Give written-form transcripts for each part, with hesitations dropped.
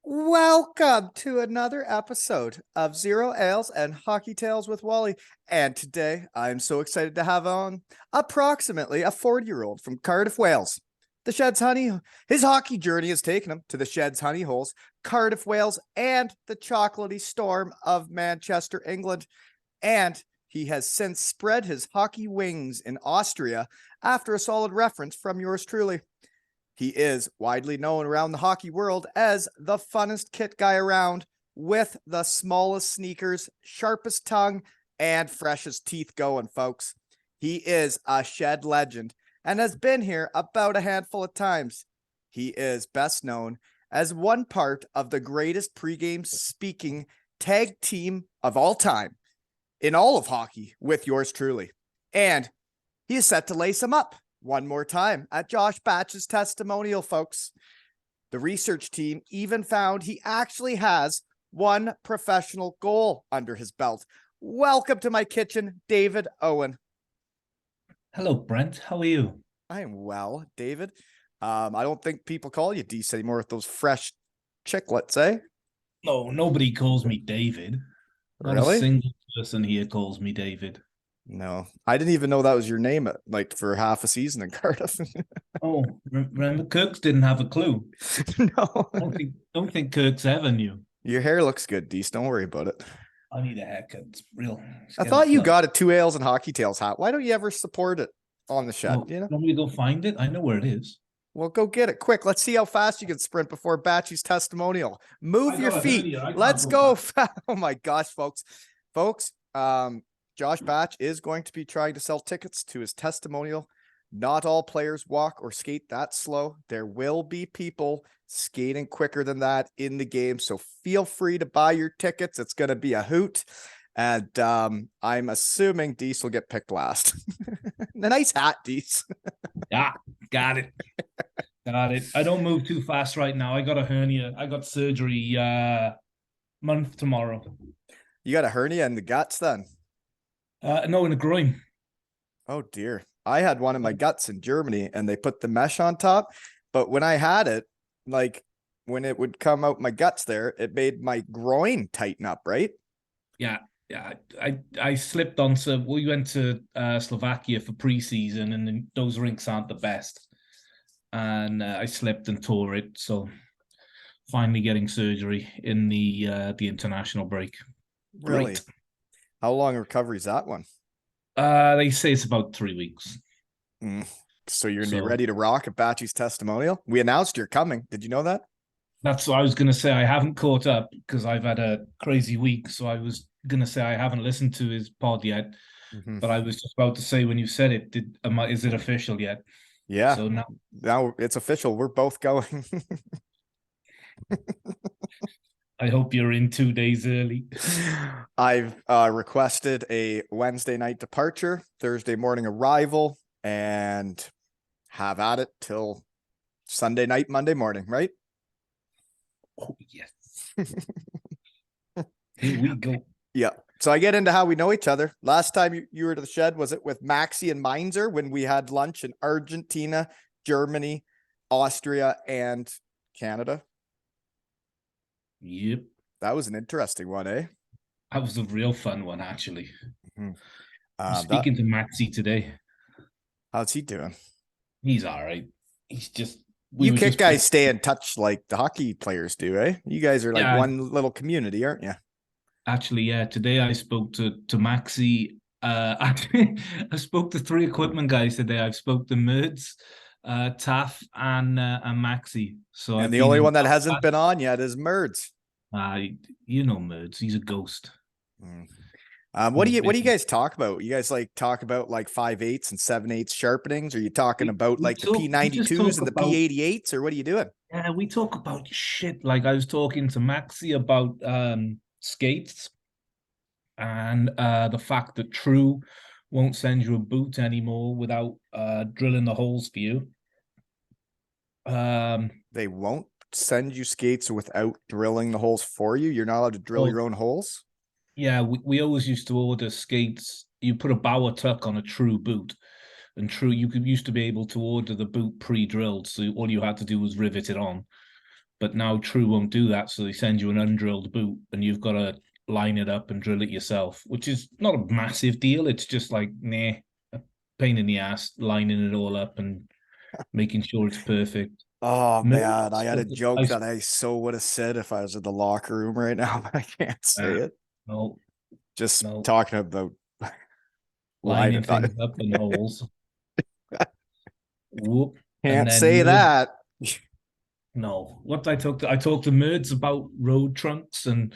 Welcome to another episode of Zero Ales and Hockey Tales with Wally. And today I'm so excited to have on approximately a 40-year-old from Cardiff, Wales. The Shed's his hockey journey has taken him to the Shed's Honey Holes, Cardiff, Wales, and the chocolatey storm of Manchester, England. And he has since spread his hockey wings in Austria after a solid reference from yours truly. He is widely known around the hockey world as the funnest kit guy around, with the smallest sneakers, sharpest tongue, and freshest teeth going, folks. He is a Shed legend and has been here about a handful of times. He is best known as one part of the greatest pregame speaking tag team of all time in all of hockey with yours truly. And he is set to lace him up one more time at Josh Batch's testimonial, folks. The research team even found he actually has one professional goal under his belt. Welcome to my kitchen, David Owen. Hello, Brent. How are you? I am well, David. I don't think people call you Dease anymore with those fresh chiclets, eh? No, nobody calls me David. Not Really? a single person here calls me David. No, I didn't even know that was your name, like for half a season in Cardiff. Oh, remember Kirks didn't have a clue. No. Don't think Kirks ever knew. Your hair looks good, Deese. Don't worry about it. I need a haircut. It's real. I thought you got a 2 Ales and Hockey Tales hat. Why don't you ever support it on the Shed? Oh, you want me to go find it? I know where it is. Well, go get it quick. Let's see how fast you can sprint before Batchy's testimonial. Move your feet. Let's go. Oh my gosh, folks. Josh Batch is going to be trying to sell tickets to his testimonial. Not all players walk or skate that slow. There will be people skating quicker than that in the game. So feel free to buy your tickets. It's going to be a hoot. And I'm assuming Deese will get picked last. A nice hat, Deese. Yeah, got it. Got it. I don't move too fast right now. I got a hernia. I got surgery month tomorrow. You got a hernia in the guts then? No, in the groin. Oh dear. I had one in my guts in Germany and they put the mesh on top. But when I had it, like when it would come out my guts there, it made my groin tighten up, right? Yeah. Yeah, I slipped on. So we went to Slovakia for preseason, and then those rinks aren't the best. And I slipped and tore it. So finally getting surgery in the international break. Really? Great. How long recovery is that one? They say it's about 3 weeks. So you're gonna be ready to rock at Batchy's testimonial? We announced you're coming. Did you know that? That's what I was gonna say. I haven't caught up because I've had a crazy week. So I was gonna say I haven't listened to his pod yet. But I was just about to say when you said it, is it official yet? Yeah. So now it's official. We're both going. I hope you're in 2 days early. I've requested a Wednesday night departure, Thursday morning arrival, and have at it till Sunday night, Monday morning, right? Oh, yes. Here we go. Yeah. So I get into how we know each other. Last time you were to the Shed, was it with Maxie and Meinzer when we had lunch in Argentina, Germany, Austria, and Canada? Yep. That was an interesting one, eh? That was a real fun one, actually. Mm-hmm. Speaking to Maxie today. How's he doing? He's all right. He's just... You kit guys stay in touch like the hockey players do, eh? You guys are like one little community, aren't you? Actually, yeah. Today I spoke to Maxie. Actually, I spoke to 3 equipment guys today. I've spoke to Merds, Taff, and Maxie. So and the only one that hasn't been on yet is Merds. You know Merds. He's a ghost. What do you guys talk about? You guys like talk about like 5/8 and 7/8 sharpenings? Or are you talking about like the P92s and the P88s, or what are you doing? Yeah, we talk about shit. Like I was talking to Maxie about skates and the fact that True won't send you a boot anymore without drilling the holes for you. They won't send you skates without drilling the holes for you? You're not allowed to drill your own holes? Yeah, we always used to order skates. You put a Bauer tuck on a True boot, and True, used to be able to order the boot pre-drilled, so all you had to do was rivet it on. But now True won't do that, so they send you an undrilled boot, and you've got to line it up and drill it yourself, which is not a massive deal. It's just like, nah, a pain in the ass, lining it all up and making sure it's perfect. Oh man, I had a joke I, that I so would have said if I was in the locker room right now, but I can't say it. no, Just no, talking about lining lining things up. up in holes. Whoop. And Can't then say that. no, what I talked to Merds about road trunks, and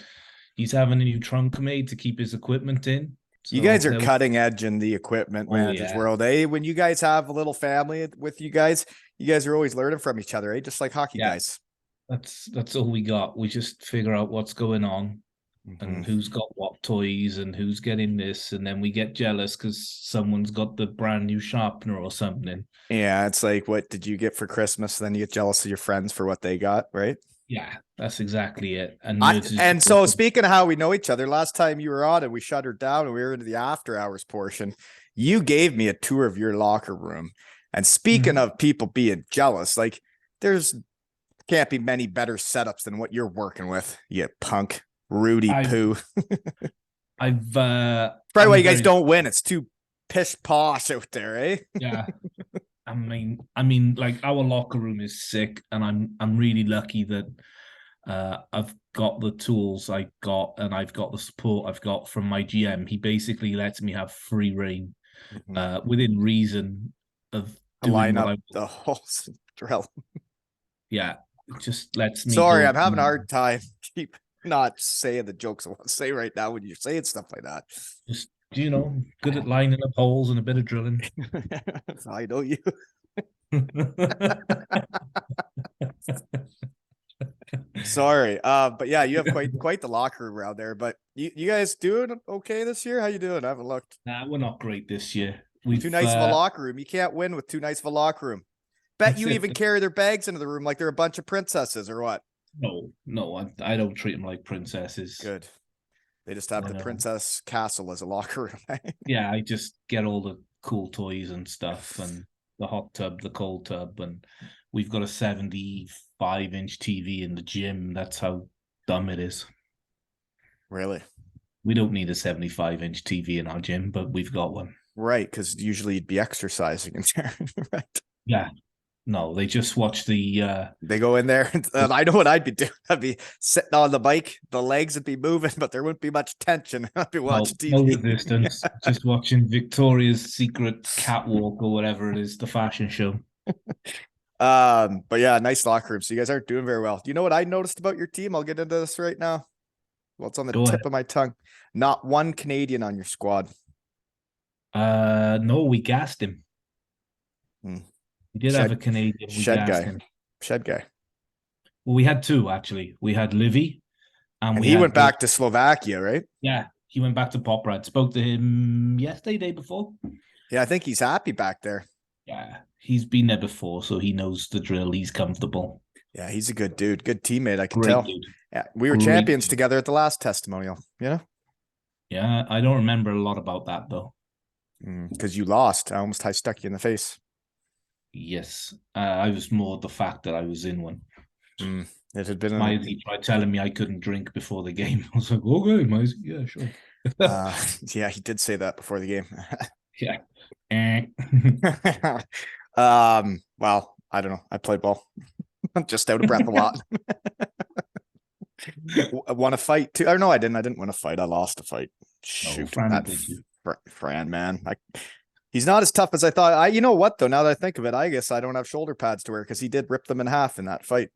he's having a new trunk made to keep his equipment in. You So guys are cutting edge in the equipment oh managers yeah, world, eh? When you guys have a little family with you guys are always learning from each other, eh? Just like hockey yeah. guys. That's all we got. We just figure out what's going on and who's got what toys and who's getting this, and then we get jealous because someone's got the brand new sharpener or something. Yeah, it's like, what did you get for Christmas? Then you get jealous of your friends for what they got, right? Yeah, that's exactly it. And And so speaking of how we know each other, last time you were on and we shut her down and we were into the after hours portion, you gave me a tour of your locker room. And speaking of people being jealous, like there's can't be many better setups than what you're working with, you punk Rudy poo. I've probably why you guys don't win. It's too pish posh out there, eh? Yeah. I mean, like our locker room is sick, and I'm really lucky that I've got the tools I got, and I've got the support I've got from my GM. He basically lets me have free reign, within reason of doing line what up the whole drill. Yeah, it just lets me. Sorry, I'm having a hard time keep not saying the jokes I want to say right now when you're saying stuff like that. Just good at lining up holes and a bit of drilling. I know you. Sorry, but yeah, you have quite the locker room around there. But you guys doing okay this year? How you doing? I haven't looked. Nah, we're not great this year. We've too nice of a locker room. You can't win with too nice of a locker room. Bet you even carry their bags into the room like they're a bunch of princesses or what? No, I don't treat them like princesses. Good. They just have the princess castle as a locker room. Yeah, I just get all the cool toys and stuff, and the hot tub, the cold tub, and we've got a 75-inch TV in the gym. That's how dumb it is. Really? We don't need a 75-inch TV in our gym, but we've got one. Right, because usually you'd be exercising in there, right? Yeah. No, they just watch the they go in there and I know what I'd be doing. I'd be sitting on the bike, the legs would be moving, but there wouldn't be much tension. I'd be watching TV. No resistance, just watching Victoria's Secret catwalk or whatever it is, the fashion show. But yeah, nice locker room. So you guys aren't doing very well. Do you know what I noticed about your team? I'll get into this right now. Well, it's on the tip of my tongue. Not one Canadian on your squad. No, we gassed him. We did have a Canadian. Shed guy. Well, we had two actually. We had Livy, and he went back to Slovakia, right? Yeah, he went back to Poprad. Spoke to him yesterday, day before. Yeah, I think he's happy back there. Yeah, he's been there before, so he knows the drill. He's comfortable. Yeah, he's a good dude, good teammate. I can tell. Dude. Yeah, we were champions together at the last testimonial. You know? Yeah, I don't remember a lot about that though. Because you lost. I almost stuck you in the face. Yes, I was more the fact that I was in one. It had been. He tried telling me I couldn't drink before the game. I was like, okay, Maisie, yeah, sure. Yeah, he did say that before the game. Yeah. Well, I don't know. I played ball. I'm just out of breath a lot. I won a fight too. Or no, I didn't. I didn't win a fight. I lost a fight. Shoot, Fran, man. He's not as tough as I thought. You know what though? Now that I think of it, I guess I don't have shoulder pads to wear because he did rip them in half in that fight.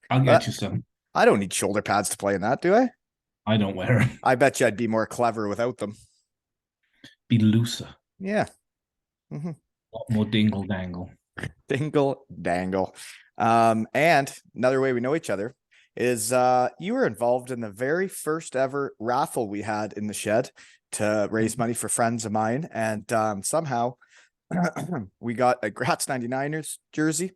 I'll get you some. I don't need shoulder pads to play in that, do I? I don't wear them. I bet you I'd be more clever without them. Be looser. Yeah. A lot more dingle dangle. Dingle dangle. And another way we know each other is you were involved in the very first ever raffle we had in the shed to raise money for friends of mine. And somehow we got a Graz 99ers jersey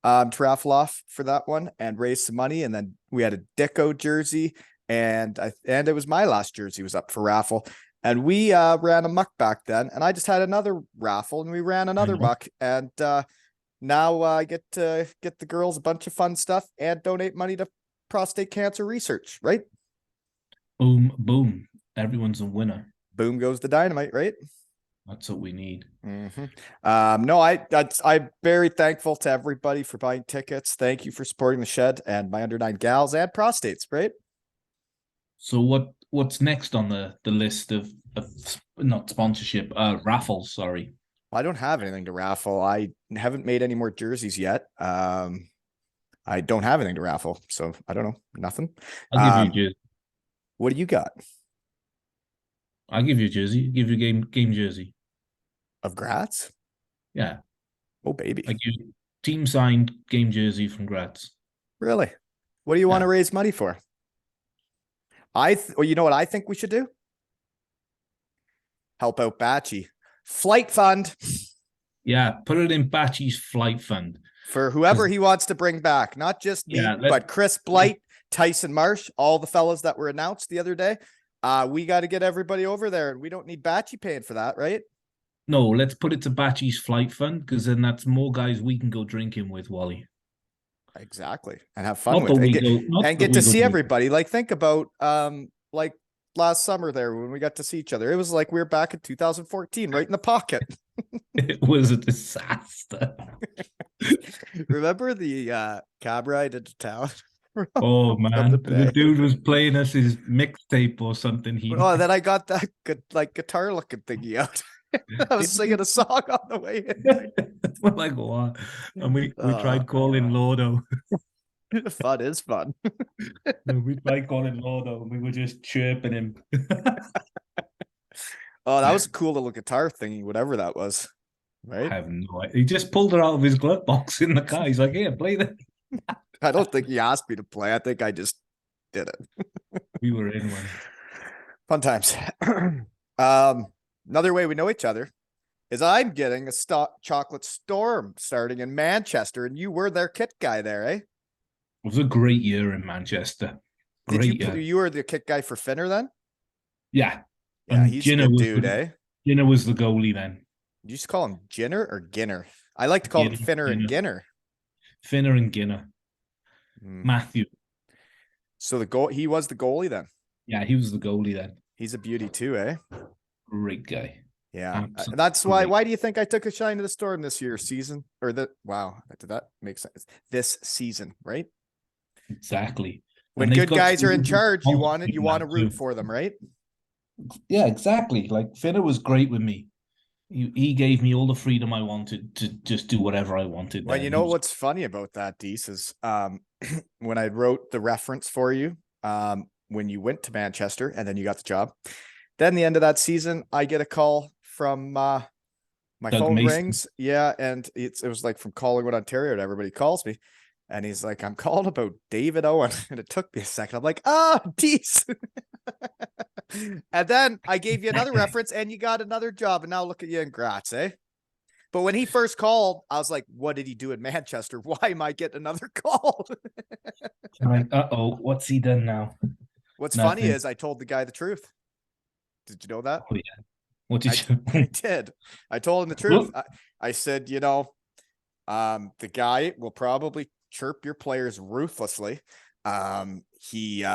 to raffle off for that one and raise some money. And then we had a Dicko jersey and it was my last jersey was up for raffle. And we ran a muck back then. And I just had another raffle and we ran another muck. And Now I get to get the girls a bunch of fun stuff and donate money to prostate cancer research, right? Boom, boom. Everyone's a winner. Boom goes the dynamite, right? That's what we need. No, I'm very thankful to everybody for buying tickets. Thank you for supporting the shed and my under 9 gals and prostates, right? So what's next on the list of not sponsorship, raffles, sorry. I don't have anything to raffle. I haven't made any more jerseys yet. I don't have anything to raffle, so I don't know. Nothing. I'll give you a jersey. What do you got? I'll give you a jersey. Give you a game jersey. Of Graz? Yeah. Oh, baby. I give you team signed game jersey from Graz. Really? What do you want to raise money for? Well, you know what I think we should do? Help out Batchy. Flight fund. Yeah, put it in Batchy's flight fund. For whoever he wants to bring back. Not just me, but Chris Blight, Tyson Marsh, all the fellas that were announced the other day. We got to get everybody over there, and we don't need Batchy paying for that, right? No, let's put it to Batchy's flight fund, because then that's more guys we can go drinking with, Wally. Exactly. And have fun with it. And get to see everybody. Like, think about like last summer there when we got to see each other. It was like we were back in 2014, right in the pocket. It was a disaster. Remember the cab ride into town? Oh man, the dude was playing us his mixtape or something. Then I got that good like guitar looking thingy out. I was singing a song on the way in. We're like, what? And we tried calling Lordo. Fun is fun. We tried calling Lordo and we were just chirping him. Oh, that was a cool little guitar thingy, whatever that was. Right? I have no idea. He just pulled her out of his glove box in the car. He's like, here, play that. I don't think he asked me to play. I think I just did it. We were in one. Fun times. Another way we know each other is I'm getting a chocolate storm starting in Manchester, and you were their kit guy there, eh? It was a great year in Manchester. You were the kit guy for Finner then? Yeah. Yeah, he's a good dude, eh? Ginner was the goalie then. You just call him Ginner or Ginner? I like to call him Finner and Ginner. Finner and Ginner. Matthew. So he was the goalie then? Yeah, he was the goalie then. He's a beauty too, eh? Great guy. Yeah. That's why do you think I took a shine to the storm this year season? Or did that make sense? This season, right? Exactly. When good guys are in charge, you want to root for them, right? Yeah, exactly. Like Finner was great with me. He gave me all the freedom I wanted to just do whatever I wanted. Well, you know what's funny about that, Dease, is when I wrote the reference for you, when you went to Manchester and then you got the job, then the end of that season, I get a call from my phone rings. Yeah, and it was like from Collingwood, Ontario, and everybody calls me. And he's like, I'm calling about David Owen. And it took me a second. I'm like, Dease. And then I gave you another reference and you got another job. And now look at you in Graz, eh? But when he first called, I was like, what did he do in Manchester? Why am I getting another call? Like, what's he done now? What's funny is I told the guy the truth. Did you know that? Oh, yeah. What did you? I did. I told him the truth. I said, the guy will probably chirp your players ruthlessly. He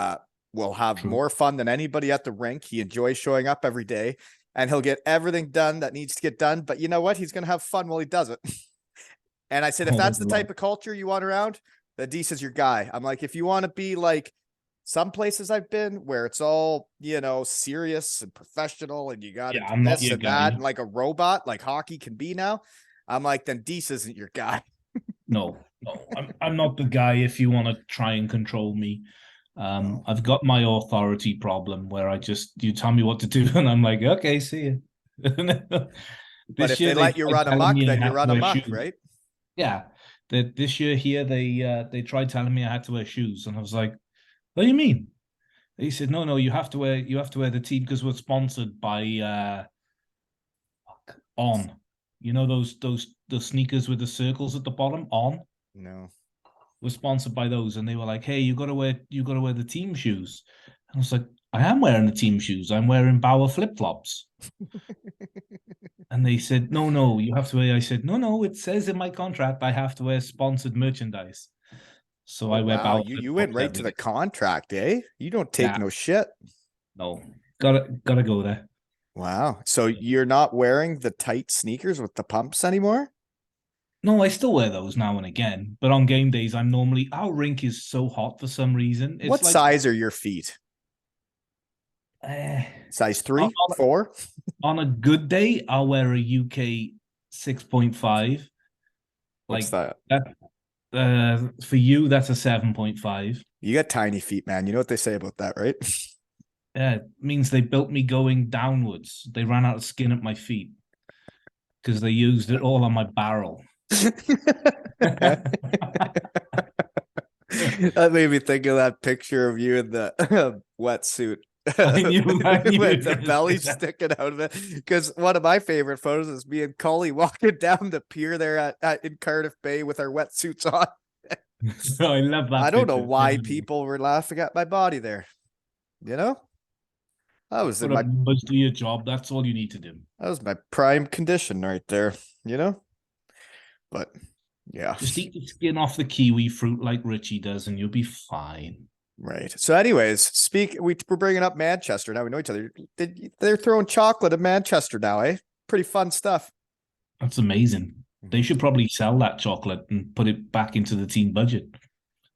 will have more fun than anybody at the rink. He enjoys showing up every day, and he'll get everything done that needs to get done. But you know what? He's going to have fun while he does it. And I said, if that's the type of culture you want around, the Dease is your guy. I'm like, if you want to be like some places I've been where it's all, serious and professional and you got to do this and that and like a robot, like hockey can be now. I'm like, then Dease isn't your guy. No, I'm not the guy if you want to try and control me. I've got my authority problem where you tell me what to do and I'm like, okay, see you. But if they let you run amok, then you run amok, right? Yeah. This year here, they tried telling me I had to wear shoes, and I was like, what do you mean? He said, no, you have to wear the team because we're sponsored by On. You know those sneakers with the circles at the bottom? On? No. We're sponsored by those, and they were like, hey, you gotta wear the team shoes. And I was like, I am wearing the team shoes. I'm wearing Bauer flip-flops. And they said, no, you have to wear. I said, no, it says in my contract I have to wear sponsored merchandise. So Oh I wear wow, bow you went flip-flops right to every the day. contract, eh? You don't take Yeah, no shit. no, gotta go there. Wow. So you're not wearing the tight sneakers with the pumps anymore? No, I still wear those now and again, but on game days, I'm normally our rink is so hot for some reason. It's What like size are your feet? uh, Size on, 3, 4? on a good day, I'll wear a UK 6.5. What's Like that? that for you, that's a 7.5. You got tiny feet, man. You know what they say about that, right? Yeah, it means they built me going downwards. They ran out of skin at my feet because they used it all on my barrel. That made me think of that picture of you in the wetsuit I knew you were with the going to say belly that. sticking out of it. Because one of my favorite photos is me and Coley walking down the pier there in Cardiff Bay with our wetsuits on. So I love I that don't know picture. why people were laughing at my body there. You know, I was in But a my must do your job. That's all you need to do. that was my prime condition right there. You know, but yeah. Just eat the skin off the kiwi fruit like Richie does, and you'll be fine. Right. So, anyways, we're bringing up Manchester now. We know each other. They're throwing chocolate at Manchester now, eh? Pretty fun stuff. That's amazing. They Mhm. should probably sell that chocolate and put it back into the team budget.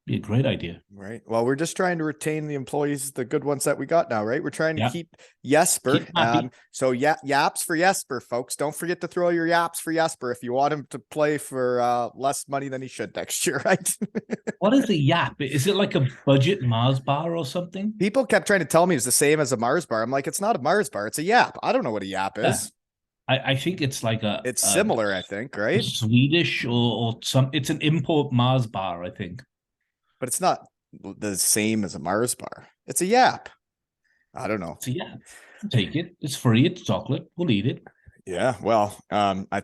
Be a great idea. Right. Well, we're just trying to retain the employees, the good ones that we got now, right? We're trying to Yeah. keep Jesper. Keep them happy. So yeah, yaps for Jesper, folks. Don't forget to throw your yaps for Jesper if you want him to play for less money than he should next year, right? What is a yap? Is it like a budget Mars bar or something? People kept trying to tell me it's the same as a Mars bar. I'm like, it's not a Mars bar, it's a yap. I don't know what a yap Yeah. is. I think it's like It's similar, I think, a right? Swedish or some. It's an import Mars bar, I think. But it's not the same as a Mars bar. It's a yap. I don't know. So yeah, take it. It's free. It's chocolate. We'll eat it. Yeah, well, I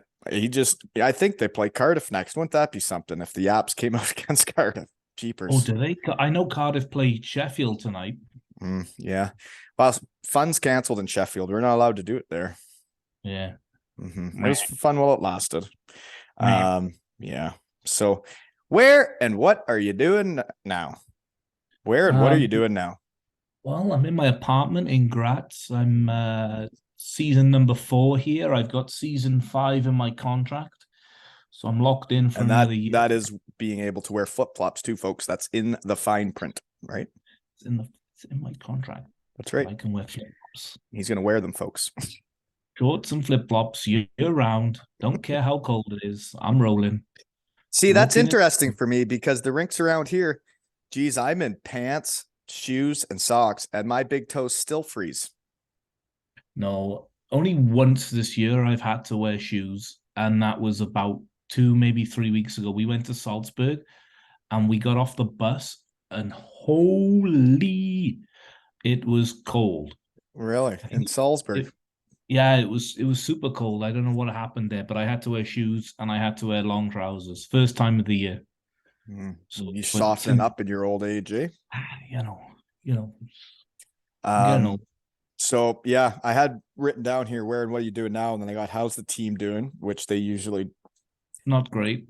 think they play Cardiff next. Wouldn't that be something if the Yaps came out against Cardiff? Oh, Jeepers. do they? I know Cardiff play Sheffield tonight. Yeah. Well, fun's canceled in Sheffield. We're not allowed to do it there. Yeah. It was fun while it lasted. Meh. Yeah. So, where and what are you doing now? Where and what are you doing now? Well, I'm in my apartment in Graz. I'm season number 4 here. I've got season 5 in my contract, so I'm locked in for And another year. that is being able to wear flip flops too, folks. That's in the fine print, right? It's in my contract. That's right. I can wear flip flops. He's gonna wear them, folks. Shorts and flip flops year round. Don't care how cold it is. I'm rolling. See, that's Walking interesting for me because the rinks around here, geez, I'm in pants, shoes, and socks, and my big toes still freeze. No, only once this year I've had to wear shoes, and that was about 2, maybe 3 weeks ago. We went to Salzburg and we got off the bus, and holy, it was cold. Really? In Salzburg. Yeah, it was super cold. I don't know what happened there, but I had to wear shoes and I had to wear long trousers. First time of the year. So you softening up in your old age, eh? You know, getting old. So yeah, I had written down here where and what are you doing now, and then I got how's the team doing, which they usually Not great.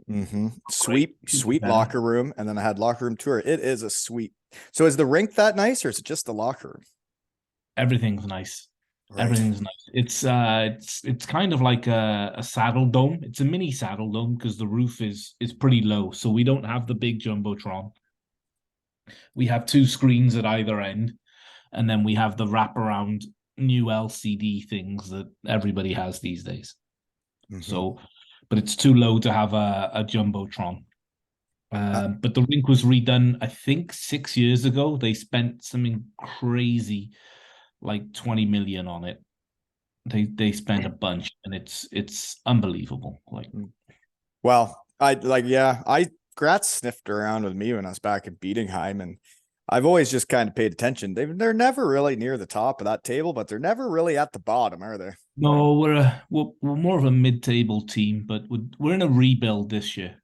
Sweet locker room, and then I had locker room tour. It is a sweet. So is the rink that nice, or is it just the locker room? Everything's nice. Right. Everything's nice. It's kind of like a saddle dome. It's a mini saddle dome because the roof is pretty low, so we don't have the big jumbotron. We have 2 screens at either end, and then we have the wraparound new LCD things that everybody has these days. So, but it's too low to have a jumbotron. But the rink was redone, I think, 6 years ago. They spent something crazy, like 20 million on it. They spent a bunch, and it's unbelievable. Like, well, I Graz sniffed around with me when I was back at Bietigheim, and I've always just kind of paid attention. They're never really near the top of that table, but they're never really at the bottom, are they? no, we're more of a mid-table team, but we're in a rebuild this year.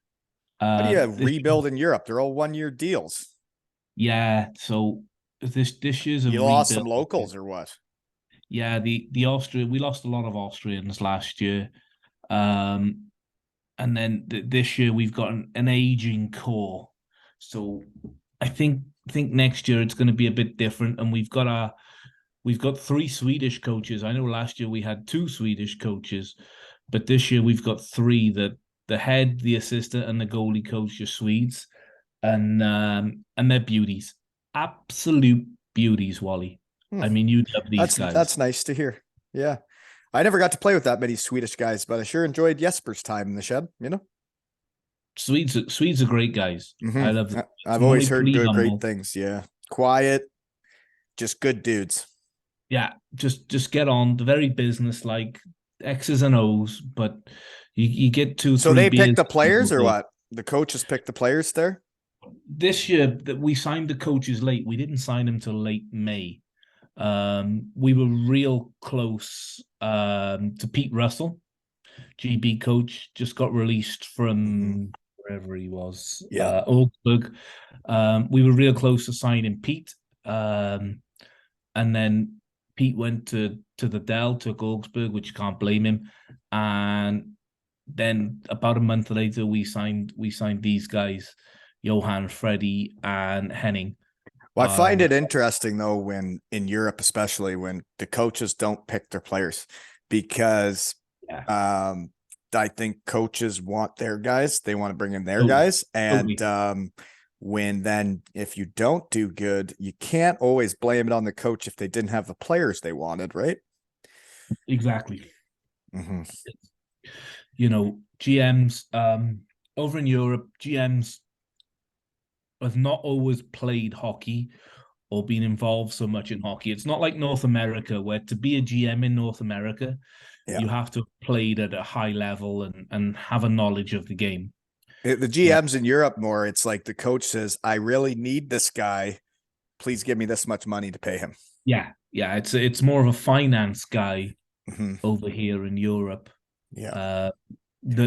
How do you rebuild in Europe? They're all 1-year deals. Yeah, so this year's a You rebuild. lost some locals or what? Yeah, the Austria, we lost a lot of Austrians last year. And then this year we've got an aging core. So I think next year it's going to be a bit different, and we've got three Swedish coaches. I know last year we had two Swedish coaches, but this year we've got three. The head, the assistant, and the goalie coach are Swedes, and they're beauties, absolute beauties, Wally. Hmm. I mean, you love these guys. That's nice to hear. Yeah. I never got to play with that many Swedish guys, but I sure enjoyed Jesper's time in the shed, you know? Swedes are great guys. I love them. I've always heard Pretty good, great humble. things. Yeah. Quiet, just good dudes. Yeah, just get on. The very business like X's and O's, but you get two, So three they pick beers. the players or what? The coaches pick the players there? This year that we signed the coaches late, we didn't sign them till late May. We were real close to Pete Russell, GB coach, just got released from wherever he was, Augsburg. We were real close to signing Pete, and then Pete went to the Dell, took Augsburg, which you can't blame him, and then about a month later we signed these guys, Johan, Freddie, and Henning. Well, I find it interesting though, when in Europe, especially when the coaches don't pick their players, because I think coaches want their guys, they want to bring in their guys. And when then if you don't do good, you can't always blame it on the coach if they didn't have the players they wanted, right? Exactly. You know, GMs over in Europe, GMs have not always played hockey or been involved so much in hockey. It's not like North America, where to be a GM in North America, you have to have played at a high level and have a knowledge of the game. The GMs in Europe more, it's like the coach says, I really need this guy. Please give me this much money to pay him. Yeah. It's more of a finance guy over here in Europe. Yeah.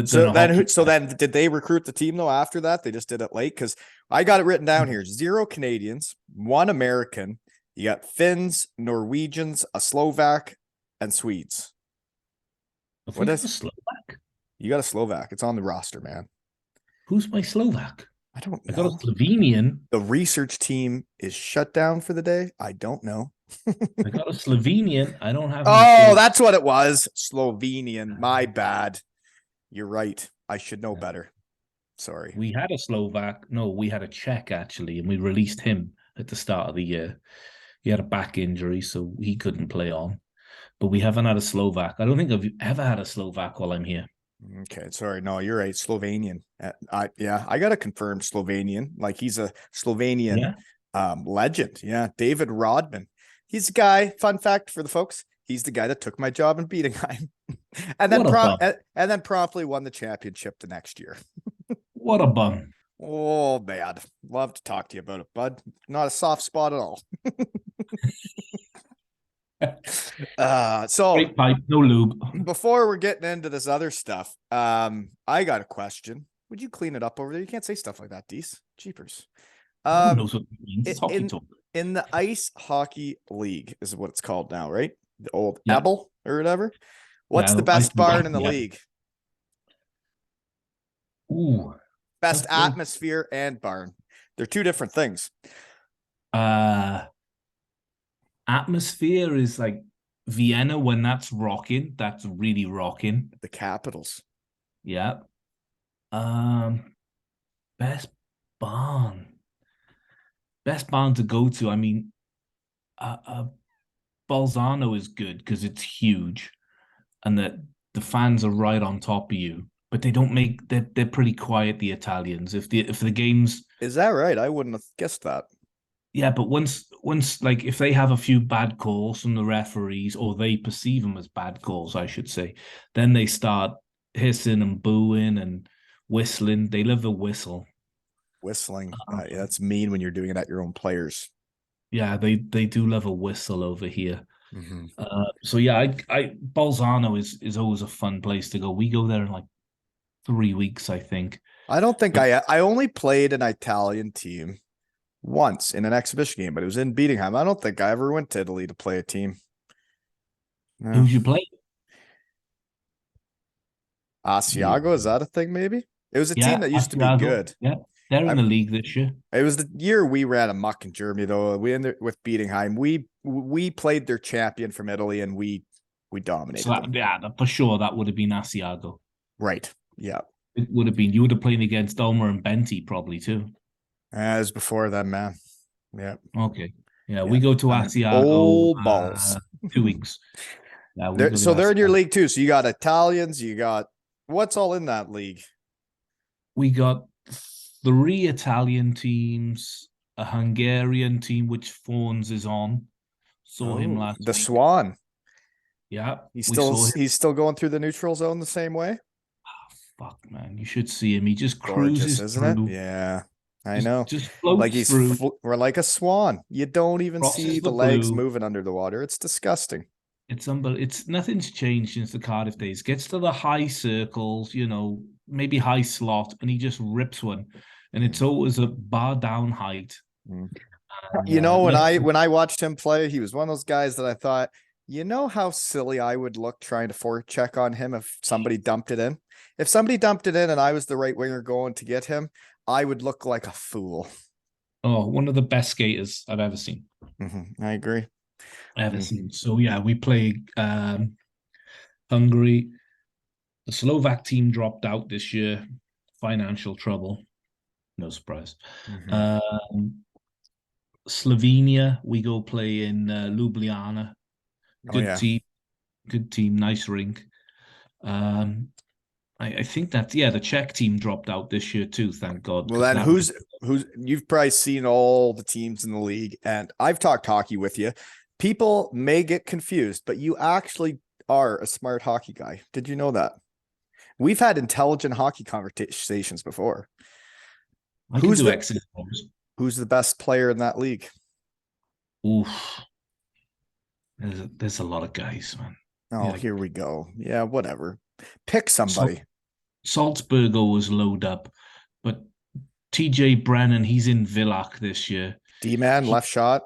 So then did they recruit the team though after that? They just did it late? Because I got it written down here. 0 Canadians, 1 American. You got Finns, Norwegians, a Slovak, and Swedes. What is a Slovak? You got a Slovak. It's on the roster, man. Who's my Slovak? I don't know. I got a Slovenian. The research team is shut down for the day. I don't know. I got a Slovenian. I don't have. Oh, that's what it was. Slovenian. My bad. You're right. I should know better. Sorry. We had a Slovak. No, we had a Czech actually, and we released him at the start of the year. He had a back injury, so he couldn't play on. But we haven't had a Slovak. I don't think I've ever had a Slovak while I'm here. Okay, sorry. No, you're right. Slovenian. I got to confirm Slovenian. Like he's a Slovenian legend. Yeah, David Rodman. He's a guy. Fun fact for the folks: he's the guy that took my job in Bietigheim, and then promptly won the championship the next year. What a bum! Oh, bad. Love to talk to you about it, bud. Not a soft spot at all. So great pipe, no lube. Before we're getting into this other stuff, I got a question. Would you clean it up over there? You can't say stuff like that, Dease. Cheapers. Knows what it means. It's hockey talk. In the Ice Hockey League is what it's called now, right? The old Ebel or whatever. What's the best barn in the league? Ooh. Best atmosphere and barn. They're two different things. Atmosphere is like Vienna when that's rocking. That's really rocking. The Capitals. Yeah. Best barn. Best barn to go to. I mean, Bolzano is good because it's huge, and that the fans are right on top of you. But they don't make. They're pretty quiet. The Italians. If the games. Is that right? I wouldn't have guessed that. Yeah, but once like if they have a few bad calls from the referees, or they perceive them as bad calls, I should say, then they start hissing and booing and whistling. They love the whistle. Whistling. That's mean when you're doing it at your own players. Yeah, they do love a whistle over here. So yeah, I Bolzano is always a fun place to go. We go there in like 3 weeks, I think. I don't think I only played an Italian team once in an exhibition game, but it was in Bietigheim. I don't think I ever went to Italy to play a team. Yeah. Who'd you play? Yeah, Asiago, is that a thing? Maybe it was a team yeah, that used to be Asiago. good. Yeah, they're in I, the league this year. it was the year we ran amok in Germany, though. We ended with beating Heim. We played their champion from Italy, and we So dominated them. for sure that would have been Asiago. Right. Yeah. It would have been you would have played against Ulmer and Benty probably too. As before then, man. Yeah. Okay. Yeah, Yeah. we go to I'm Asiago old balls. 2 weeks. Yeah, we They're, go to so they're in your Asiago. league too. So you got Italians, you got what's all in that league? We got 3 Italian teams, a Hungarian team which Fawns is on. Saw him Oh, last the week. Swan. Yeah, He's we still saw him. he's still going through the neutral zone the same way. Fuck, man, you should see him. He just Gorgeous, cruises isn't it? through. Yeah, I Just know. just Like floats through, we're like a swan. You don't even see crosses the the legs blue. moving under the water. It's disgusting. It's nothing's changed since the Cardiff days. Gets to the high circles, maybe high slot, and he just rips one, and it's always a bar down height. Mm. And You know, nothing. when I watched him play, he was one of those guys that I thought, you know how silly I would look trying to forecheck on him if somebody dumped it in. If somebody dumped it in and I was the right winger going to get him, I would look like a fool. Oh, one of the best skaters I've ever seen. I agree. Ever seen. So yeah, we play Hungary. The Slovak team dropped out this year. Financial trouble. No surprise. Slovenia, we go play in Ljubljana. Oh Good yeah. team, good team, nice rink. I think that the Czech team dropped out this year too. Thank God. Well, 'Cause then that who's you've probably seen all the teams in the league, and I've talked hockey with you. People may get confused, but you actually are a smart hockey guy. Did you know that? We've had intelligent hockey conversations before. I can Who's do the X's and O's. who's the best player in that league? Oof, there's a lot of guys, man. Oh, Yeah, here we go. Yeah, whatever. Pick so somebody. Salzburg was load up, but TJ Brennan, he's in Villach this year. D-man, left shot.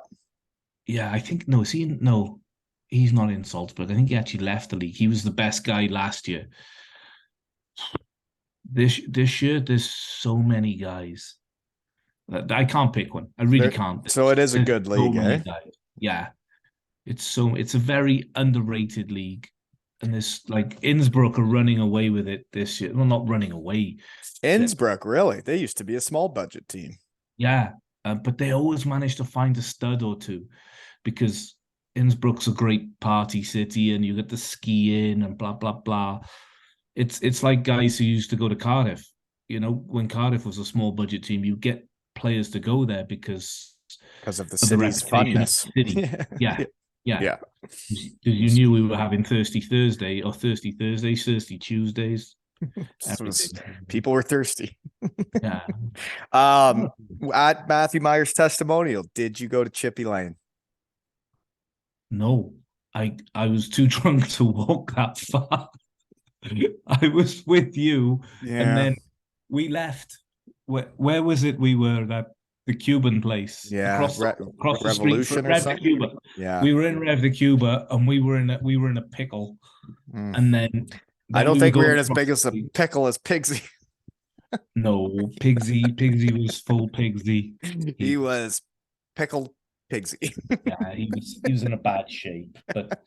Yeah, I think no, no, he's not in Salzburg. I think he actually left the league. He was the best guy last year. This year, there's so many guys. I can't pick one. I really can't. So it is a There's good so league, many eh? guys. Yeah, it's a very underrated league, and this like Innsbruck are running away with it this year. Well, not running away. Innsbruck, really? They used to be a small budget team. Yeah, but they always manage to find a stud or two because Innsbruck's a great party city, and you get to ski in and blah blah blah. It's like guys who used to go to Cardiff. When Cardiff was a small budget team, you get players to go there because of the of the city's reputation of funness. the city. Yeah, yeah. Yeah. Because you knew we were having Thirsty Thursday or Thirsty Thursdays, Thirsty Tuesdays, everything. People were thirsty. Yeah. At Matthew Myers Testimonial, did you go to Chippy Lane? No, I was too drunk to walk that far. I was with you, and Yeah. then we left. Where was it? We were at the Cuban place Yeah. across the street from Revolution or Rev de something. Cuba. Yeah. We were in Rev de Cuba, and we were in a pickle, and then I don't we were think we were going in as big as a pickle as Pigsy. No, Pigsy was full Pigsy. He was pickled Pigsy. Yeah, he was in a bad shape, but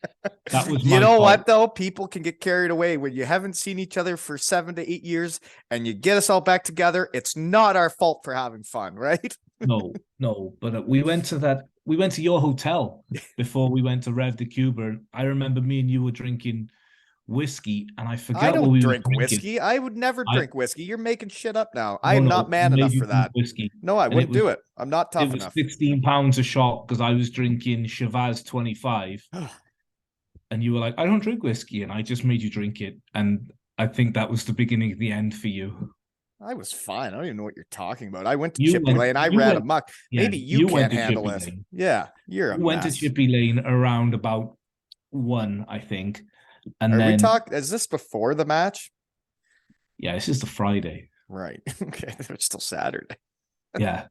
that was You my know fault. what though? People can get carried away when you haven't seen each other for 7 to 8 years and you get us all back together. It's not our fault for having fun, right? No, but we went to your hotel before we went to Rev de Cuba. I remember me and you were drinking whiskey, and I I forgot what don't we were drink drinking. whiskey. I would never drink whiskey. You're making shit up now. I No, am no, not man I made enough you for drink that. whiskey. No, I And wouldn't do it. I'm not It tough was enough. 16 pounds a shot because I was drinking Shavaz 25, and you were like, "I don't drink whiskey," and I just made you drink it, and I think that was the beginning of the end for you. I was fine. I don't even know what you're talking about. I went to You Chippy went, Lane. I you ran went, amok. yeah, Maybe you you went can't to handle Chippy it. Lane. Yeah, you're a You went to mess. Chippy Lane around about 1, I think, and Are we then talking? Is this before the match? yeah, it's just a Friday. Right. Okay. It's still Saturday. Yeah,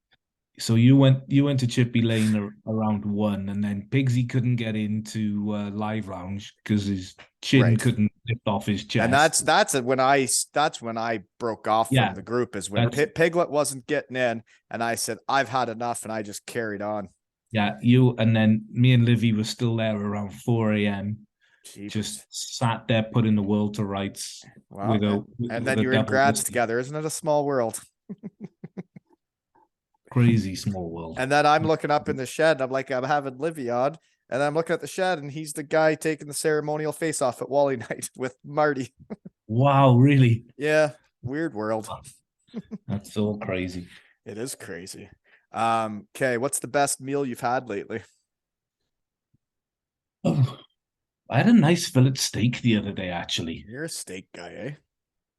So you went to Chippy Lane around 1, and then Pigsy couldn't get into Live Lounge because his chin Right. couldn't lift off his And chest. that's when I broke off from Yeah, the group, is when that's Piglet wasn't getting in, and I said I've had enough, and I just carried on. yeah. You and then me and Livy were still there around 4 a.m. Jeepers. Just sat there putting the world to rights Wow. with a And with then a you were in double Graz whiskey. together. Isn't it a small world? Crazy small world. And then I'm looking up in the shed. I'm like, I'm having Livy on. And I'm looking at the shed, and he's the guy taking the ceremonial face off at Wally night with Marty. Wow, really? Yeah. Weird world. That's so crazy. It is crazy. Okay. What's the best meal you've had lately? Oh, I had a nice fillet steak the other day, actually. You're a steak guy, eh?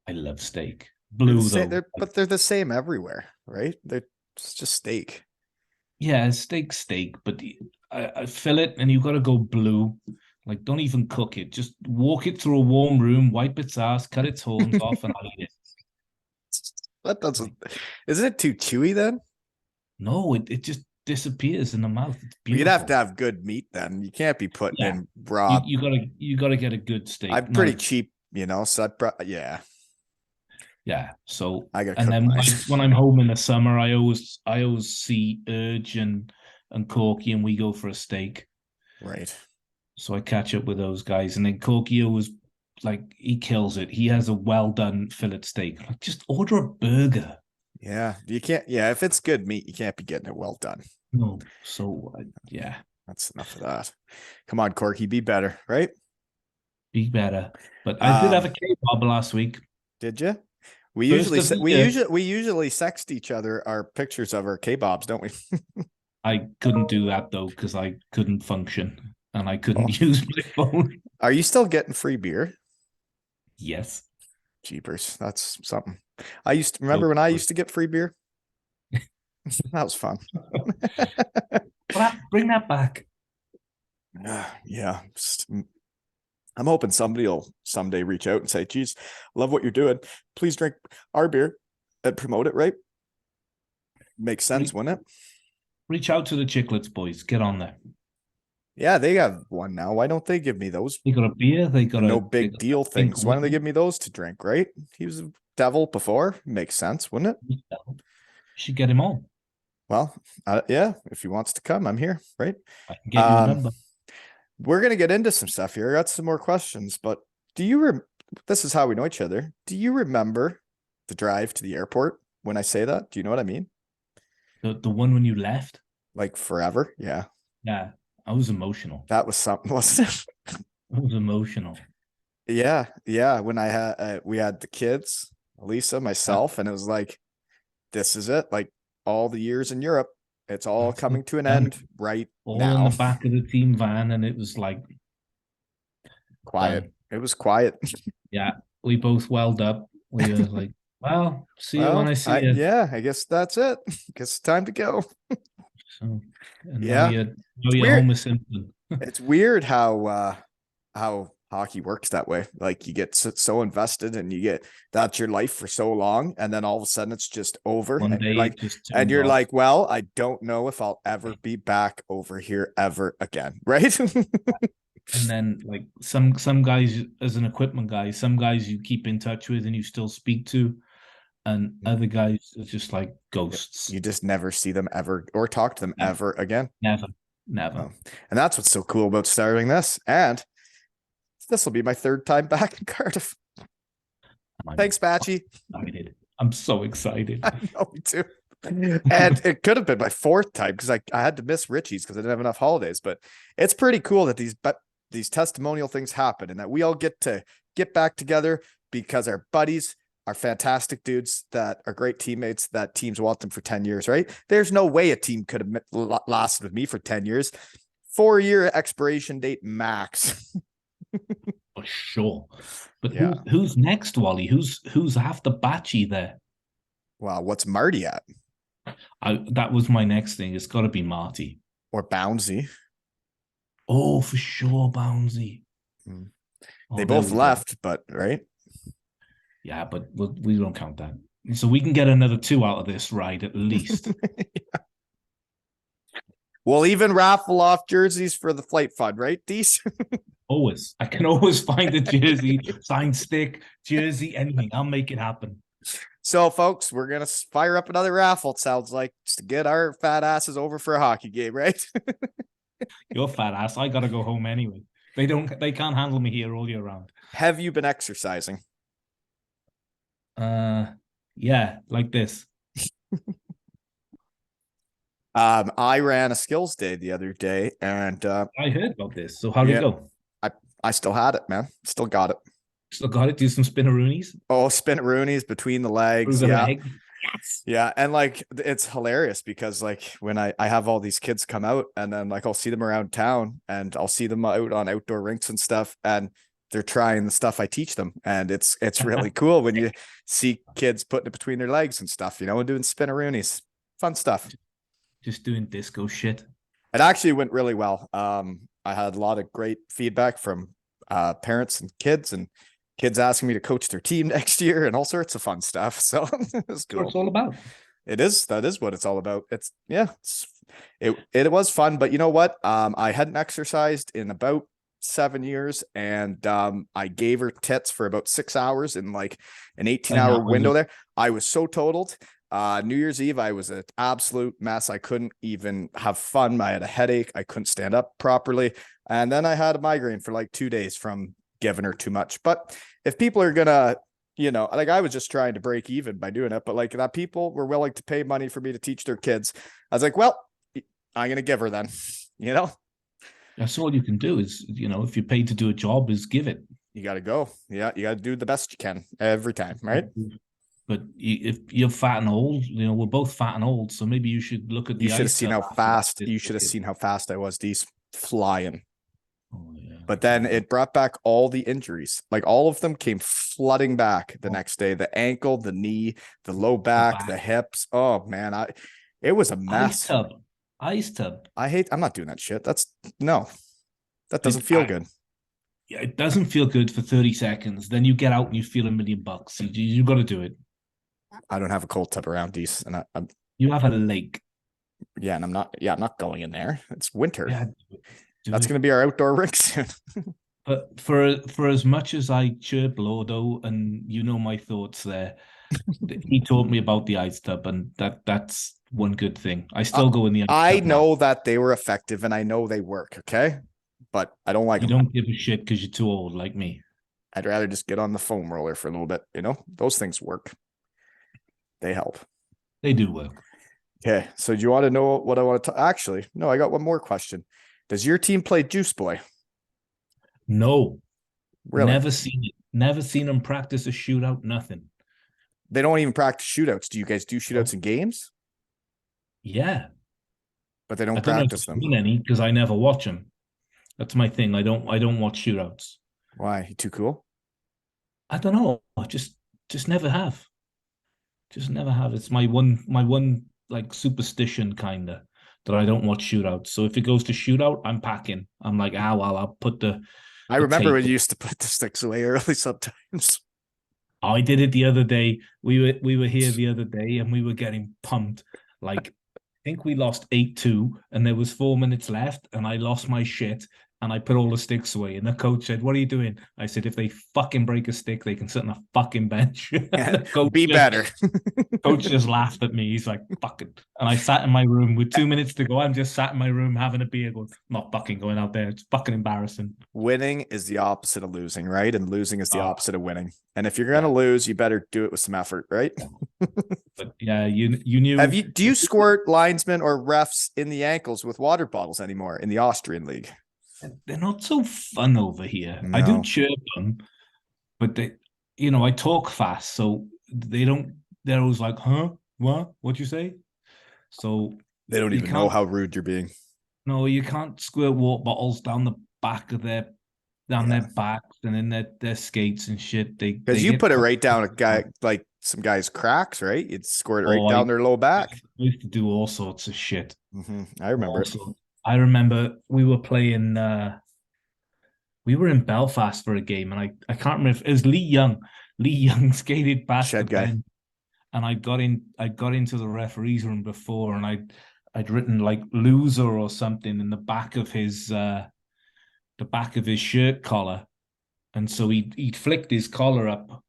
I love steak. They're the Blue same, though. but they're the same everywhere, right? It's just steak. Yeah, steak, but I fill it and you got to go blue. Like, don't even cook it. Just walk it through a warm room, wipe its ass, cut its horns off, and I'll eat it. That doesn't, isn't it too chewy then? No, it just disappears in the mouth. It's Well, you'd have to beautiful. have good meat then. You can't be putting Yeah, in you raw. you gotta get a good steak. I'm pretty Now, cheap, so yeah, yeah. So, I gotta and cook then mine. when I'm home in the summer, I always see Urge and Corky, and we go for a steak. Right. So I catch up with those guys, and then Corky was like, he kills it. He has a well done fillet steak. Like, just order a burger. Yeah. You can't, yeah, if it's good meat, you can't be getting it well done. No, so yeah, That's enough of that. Come on, Corky, be better, right? be better. But I did have Um, a kebab last week. did you? First of the year. We usually sext each other our pictures of our kebabs, don't we? I couldn't do that though because I couldn't function and I Oh, couldn't use my phone. are you still getting free beer? Yes. Jeepers, that's something. I used to remember So, when I used to get free beer. That was fun. bring that back. Yeah, I'm hoping somebody will someday reach out and say, "Geez, love what you're doing. Please drink our beer and promote it." Right? Makes sense, wouldn't it? Reach out to the Chicklets boys. Get on there. Yeah, they have one now. Why don't they give me those? They got a beer. They got No they big got deal a pink things. Why don't they one. give me those to drink? Right? He was a devil before. Makes sense, wouldn't it? You should get him on. Well, yeah. If he wants to come, I'm here. Right? I can get you a number. We're gonna get into some stuff here. I got some more questions, but do you? This is how we know each other. Do you remember the drive to the airport when I say that? Do you know what I mean? The one when you left. Like forever? Yeah, Yeah, I was emotional. that was something, wasn't it? I was emotional. Yeah, yeah. When I had we had the kids, Lisa, myself, and it was like, this is it. Like all the years in Europe, it's all That's coming to an done. end right All in now. the back of the team van, and it was like Quiet. done. It was quiet. Yeah, we both welled up. We were like, "Well, see you when Well, I see you." yeah, I guess that's it. Guess it's time to go. So, and now Yeah, it's you're weird. Homer Simpson. It's weird how hockey works that way. Like you get so invested and you get that's your life for so long, and then all of a sudden it's just over, One and day it just and turns you're off. like, well, I don't know if I'll ever be back over here ever again, right? And then like some guys as an equipment guy, some guys you keep in touch with and you still speak to, and other guys are just like ghosts. You just never see them ever or talk to them Never, ever again. never, never. Oh. And that's what's so cool about starting this. And this will be my third time back in Cardiff. Thanks, Batchy. Excited. I'm so excited. I know, me too. And it could have been my fourth time because I had to miss Richie's because I didn't have enough holidays. But it's pretty cool that these testimonial things happen and that we all get to get back together because our buddies are fantastic dudes that are great teammates that teams want them for 10 years, right? There's no way a team could have lasted with me for 10 years. 4-year expiration date max. For sure. But Yeah. who's next, Wally? Who's after Batchy there? Wow, what's Marty at? That was my next thing. It's got to be Marty. Or Bouncy. Oh, for sure, Bouncy. Mm. Oh, They there both we go. left, but right? Yeah, but we don't count that. So we can get another 2 out of this ride at least. We'll even raffle off jerseys for the flight fund, right, Dease? Always. I can always find a jersey, signed stick, jersey, anything. I'll make it happen. So, folks, we're going to fire up another raffle, it sounds like, just to get our fat asses over for a hockey game, right? You're fat ass. I got to go home anyway. They can't handle me here all year round. Have you been exercising? Yeah, like this. I ran a skills day the other day, and I heard about this. So how did it go? I still had it, man. Still got it. Still got it. Do some spinneroonies. Oh, spinneroonies between the legs. Through the Yeah. leg. Yes. Yeah. And like, it's hilarious because like when I have all these kids come out and then like I'll see them around town and I'll see them out on outdoor rinks and stuff, and they're trying the stuff I teach them. And it's really cool when you see kids putting it between their legs and stuff, you know, and doing spinneroonies. Fun stuff. Just doing disco shit. It actually went really well. I had a lot of great feedback from parents and kids asking me to coach their team next year and all sorts of fun stuff. So it's cool. What it's all about. It is. That is what it's all about. It was fun, but you know what? I hadn't exercised in about 7 years, and I gave her tits for about 6 hours in like an 18-hour window there. I was so totaled. New Year's Eve, I was an absolute mess. I couldn't even have fun. I had a headache. I couldn't stand up properly. And then I had a migraine for like 2 days from giving her too much. But if people are gonna, you know, like I was just trying to break even by doing it, but like that people were willing to pay money for me to teach their kids, I was like, well, I'm gonna give her then, you know. That's all you can do is, you know, if you're paid to do a job, is give it. You got to go. Yeah, you got to do the best you can every time, right? But if you're fat and old, you know, we're both fat and old, so maybe you should look at the. You should have seen how fast. You should have seen how fast I was. These flying. Oh, yeah. But then it brought back all the injuries. Like all of them came flooding back the next day. The ankle, the knee, the low back, the hips. Oh man, it was a mess. Ice tub. I'm not doing that shit. That doesn't feel good. Yeah, it doesn't feel good for 30 seconds. Then you get out and you feel $1 million. You got to do it. I don't have a cold tub around Dease, and you have a lake. Yeah, and I'm not going in there. It's winter. Yeah, that's going to be our outdoor rink soon. But for as much as I chirp Lordo, and you know my thoughts there, he told me about the ice tub, and that's one good thing. I still go in the ice tub. I know that they were effective, and I know they work. Okay, but I don't like. You don't give a shit because you're too old, like me. I'd rather just get on the foam roller for a little bit. You know, those things work. They help. They do work. Okay, so do you want to know what I want to actually? No, I got one more question. Does your team play Juice Boy? No. Really? Never seen it. Never seen them practice a shootout, nothing. They don't even practice shootouts. Do you guys do shootouts in games? Yeah. But they don't practice them. Any because I never watch them. That's my thing. I don't watch shootouts. Why? You too cool? I don't know. I just never have. Just never have. It's my one like superstition kinda that I don't watch shootouts. So if it goes to shootout, I'm packing. I'm like, well, I'll put the. I remember when you used to put the sticks away early sometimes. I did it the other day. We were here the other day and we were getting pumped. Like, I think we lost 8-2 and there was 4 minutes left and I lost my shit and I put all the sticks away. And the coach said, "What are you doing?" I said, "If they fucking break a stick, they can sit on a fucking bench." Be better. Coach just laughed at me. He's like, "Fuck it." And I sat in my room with 2 minutes to go. I'm just sat in my room having a beer going, "I'm not fucking going out there. It's fucking embarrassing." Winning is the opposite of losing, right? And losing is the opposite of winning. And if you're going to lose, you better do it with some effort, right? But yeah, you knew. Do you squirt linesmen or refs in the ankles with water bottles anymore in the Austrian league? They're not so fun over here. No. I do chirp them, but they, you know, I talk fast, so they don't. They're always like, "Huh? What? What'd you say?" So they don't even know how rude you're being. No, you can't squirt water bottles down the back of their backs and in their skates and shit. Because you put it right down a guy, like some guy's cracks, right? You'd squirt it right down their low back. I used to do all sorts of shit. Mm-hmm. I remember it. I remember we were playing. We were in Belfast for a game, and I can't remember if it was Lee Young. Lee Young skated past the bench, and I got into the referee's room before, and I'd written like loser or something in the back of his shirt collar. And so he'd flicked his collar up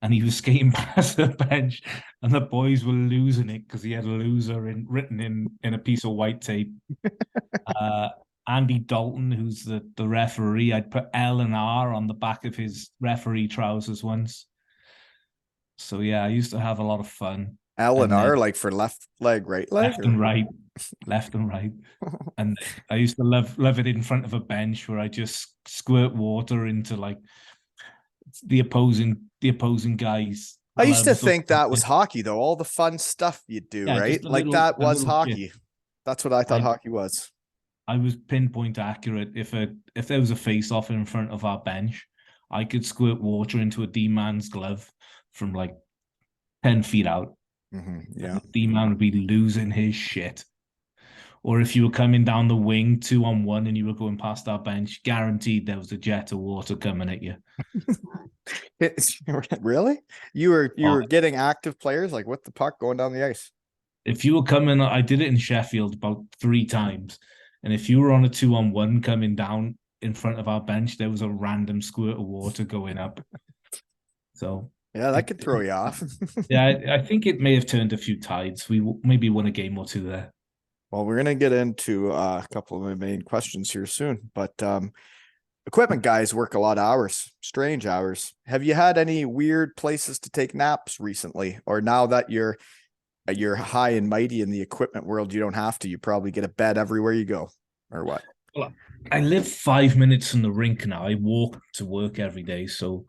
and he was skating past the bench, and the boys were losing it because he had a loser written in a piece of white tape. Uh, Andy Dalton, who's the referee, I'd put L and R on the back of his referee trousers once. So yeah, I used to have a lot of fun. L and And R, like for left leg, right leg, left and right, left and right. And I used to love it in front of a bench where I just squirt water into like the opposing guys' I used to gloves. think that was hockey, though. All the fun stuff you do, Yeah, right? just Like that a was little shit. hockey. That's what I thought I hockey was. I was pinpoint accurate. If there was a face off in front of our bench, I could squirt water into a D man's glove from like 10 feet out. Yeah. The D man would be losing his shit. Or if you were coming down the wing 2-on-1 and you were going past our bench, guaranteed there was a jet of water coming at you. Really? You were Oh, getting active players like with the puck going down the ice. if you were coming, I did it in Sheffield about 3 times. And if you were on a 2-on-1 coming down in front of our bench, there was a random squirt of water going up. So Yeah, that could throw you off. yeah, I think it may have turned a few tides. We maybe won a game or two there. Well, we're gonna get into a couple of my main questions here soon, but equipment guys work a lot of hours, strange hours. Have you had any weird places to take naps recently, or now that you're high and mighty in the equipment world, you don't have to? You probably get a bed everywhere you go, or what? Well, I live 5 minutes from the rink now. I walk to work every day, so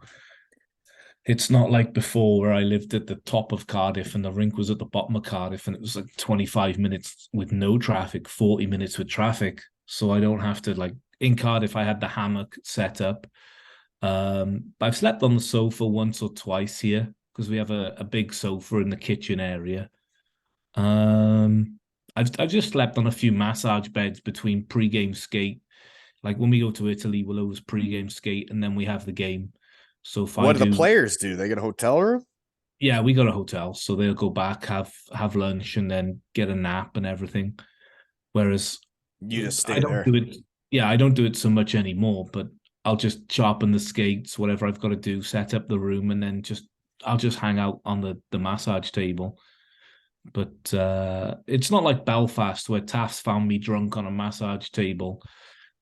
it's not like before where I lived at the top of Cardiff and the rink was at the bottom of Cardiff and it was like 25 minutes with no traffic, 40 minutes with traffic. So I don't have to like in Cardiff, I had the hammock set up. I've slept on the sofa once or twice here because we have a big sofa in the kitchen area. I've just slept on a few massage beds between pre-game skate. Like when we go to Italy, we'll always pre-game skate and then we have the game. So if What I do the do, players do? They get a hotel room? yeah, we got a hotel, so they'll go back, have lunch, and then get a nap and everything. Whereas You just I stay don't there. do it. Yeah, I don't do it so much anymore. But I'll just sharpen the skates, whatever I've got to do, set up the room, and then I'll just hang out on the massage table. But it's not like Belfast where Taft's found me drunk on a massage table